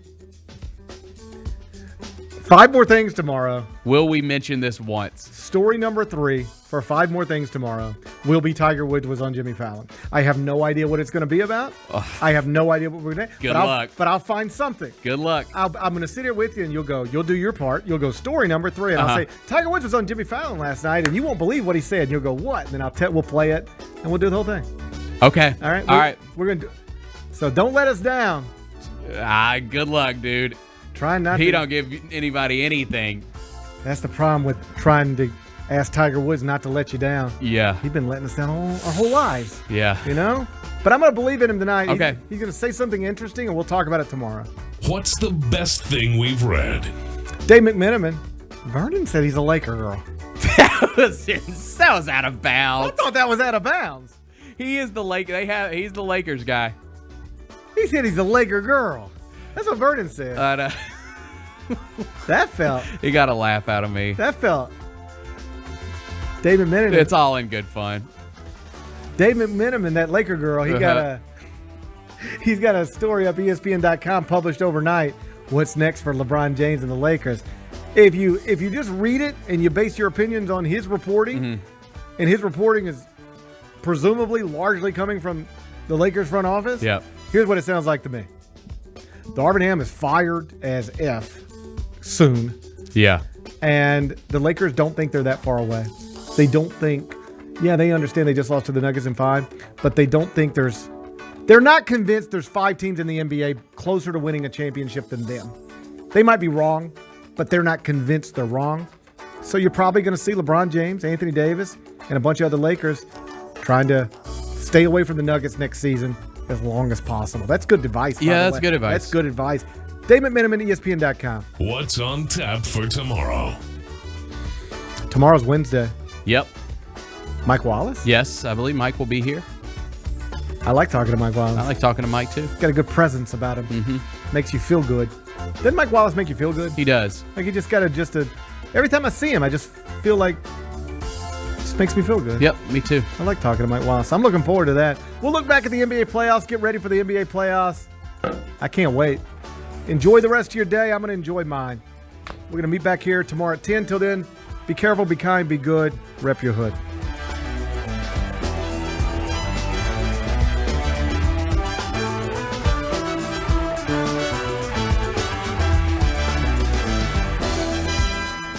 5 more things tomorrow. Will we mention this once? Story number 3 for 5 more things tomorrow will be Tiger Woods was on Jimmy Fallon. I have no idea what it's going to be about. I have no idea what we're going to do. Good luck. But I'll find something. Good luck. I'm going to sit here with you, and you'll do your part. You'll go story number 3, and I'll say, Tiger Woods was on Jimmy Fallon last night, and you won't believe what he said. And you'll go, what? And then we'll play it, and we'll do the whole thing. Okay. All right? All right. We're going to do So don't let us down. Good luck, dude. Try not He to. don't give anybody anything. That's the problem with trying to ask Tiger Woods not to let you down. Yeah. He's been letting us down our whole lives. Yeah. You know? But I'm going to believe in him tonight. Okay. He's going to say something interesting, and we'll talk about it tomorrow. What's the best thing we've read? Dave McMenamin. Vernon said he's a Laker girl. That was out of bounds. I thought that was out of bounds. He is the He's the Lakers guy. He said he's a Laker girl. That's what Vernon said. That felt. He got a laugh out of me. That felt. Dave McMenamin. It's all in good fun. Dave McMenamin, that Laker girl, he's got a story up ESPN.com published overnight. What's next for LeBron James and the Lakers? If you just read it and you base your opinions on his reporting, and his reporting is presumably largely coming from the Lakers front office. Yep. Here's what it sounds like to me. Darvin Ham is fired as F soon. Yeah. And the Lakers don't think they're that far away. They don't think, they understand they just lost to the Nuggets in 5, but they don't think they're not convinced there's 5 teams in the NBA closer to winning a championship than them. They might be wrong, but they're not convinced they're wrong. So you're probably going to see LeBron James, Anthony Davis, and a bunch of other Lakers trying to stay away from the Nuggets next season as long as possible. That's good advice. Yeah, that's good advice. That's good advice. Dave McMenamin, ESPN.com. What's on tap for tomorrow? Tomorrow's Wednesday. Yep. Mike Wallace? Yes, I believe Mike will be here. I like talking to Mike Wallace. I like talking to Mike, too. Got a good presence about him. Mm-hmm. Makes you feel good. Doesn't Mike Wallace make you feel good? He does. Like, he just got every time I see him, I just feel like, just makes me feel good. Yep, me too. I like talking to Mike Wallace. I'm looking forward to that. We'll look back at the NBA playoffs, get ready for the NBA playoffs. I can't wait. Enjoy the rest of your day. I'm going to enjoy mine. We're going to meet back here tomorrow at 10. Till then, be careful, be kind, be good. Rep your hood.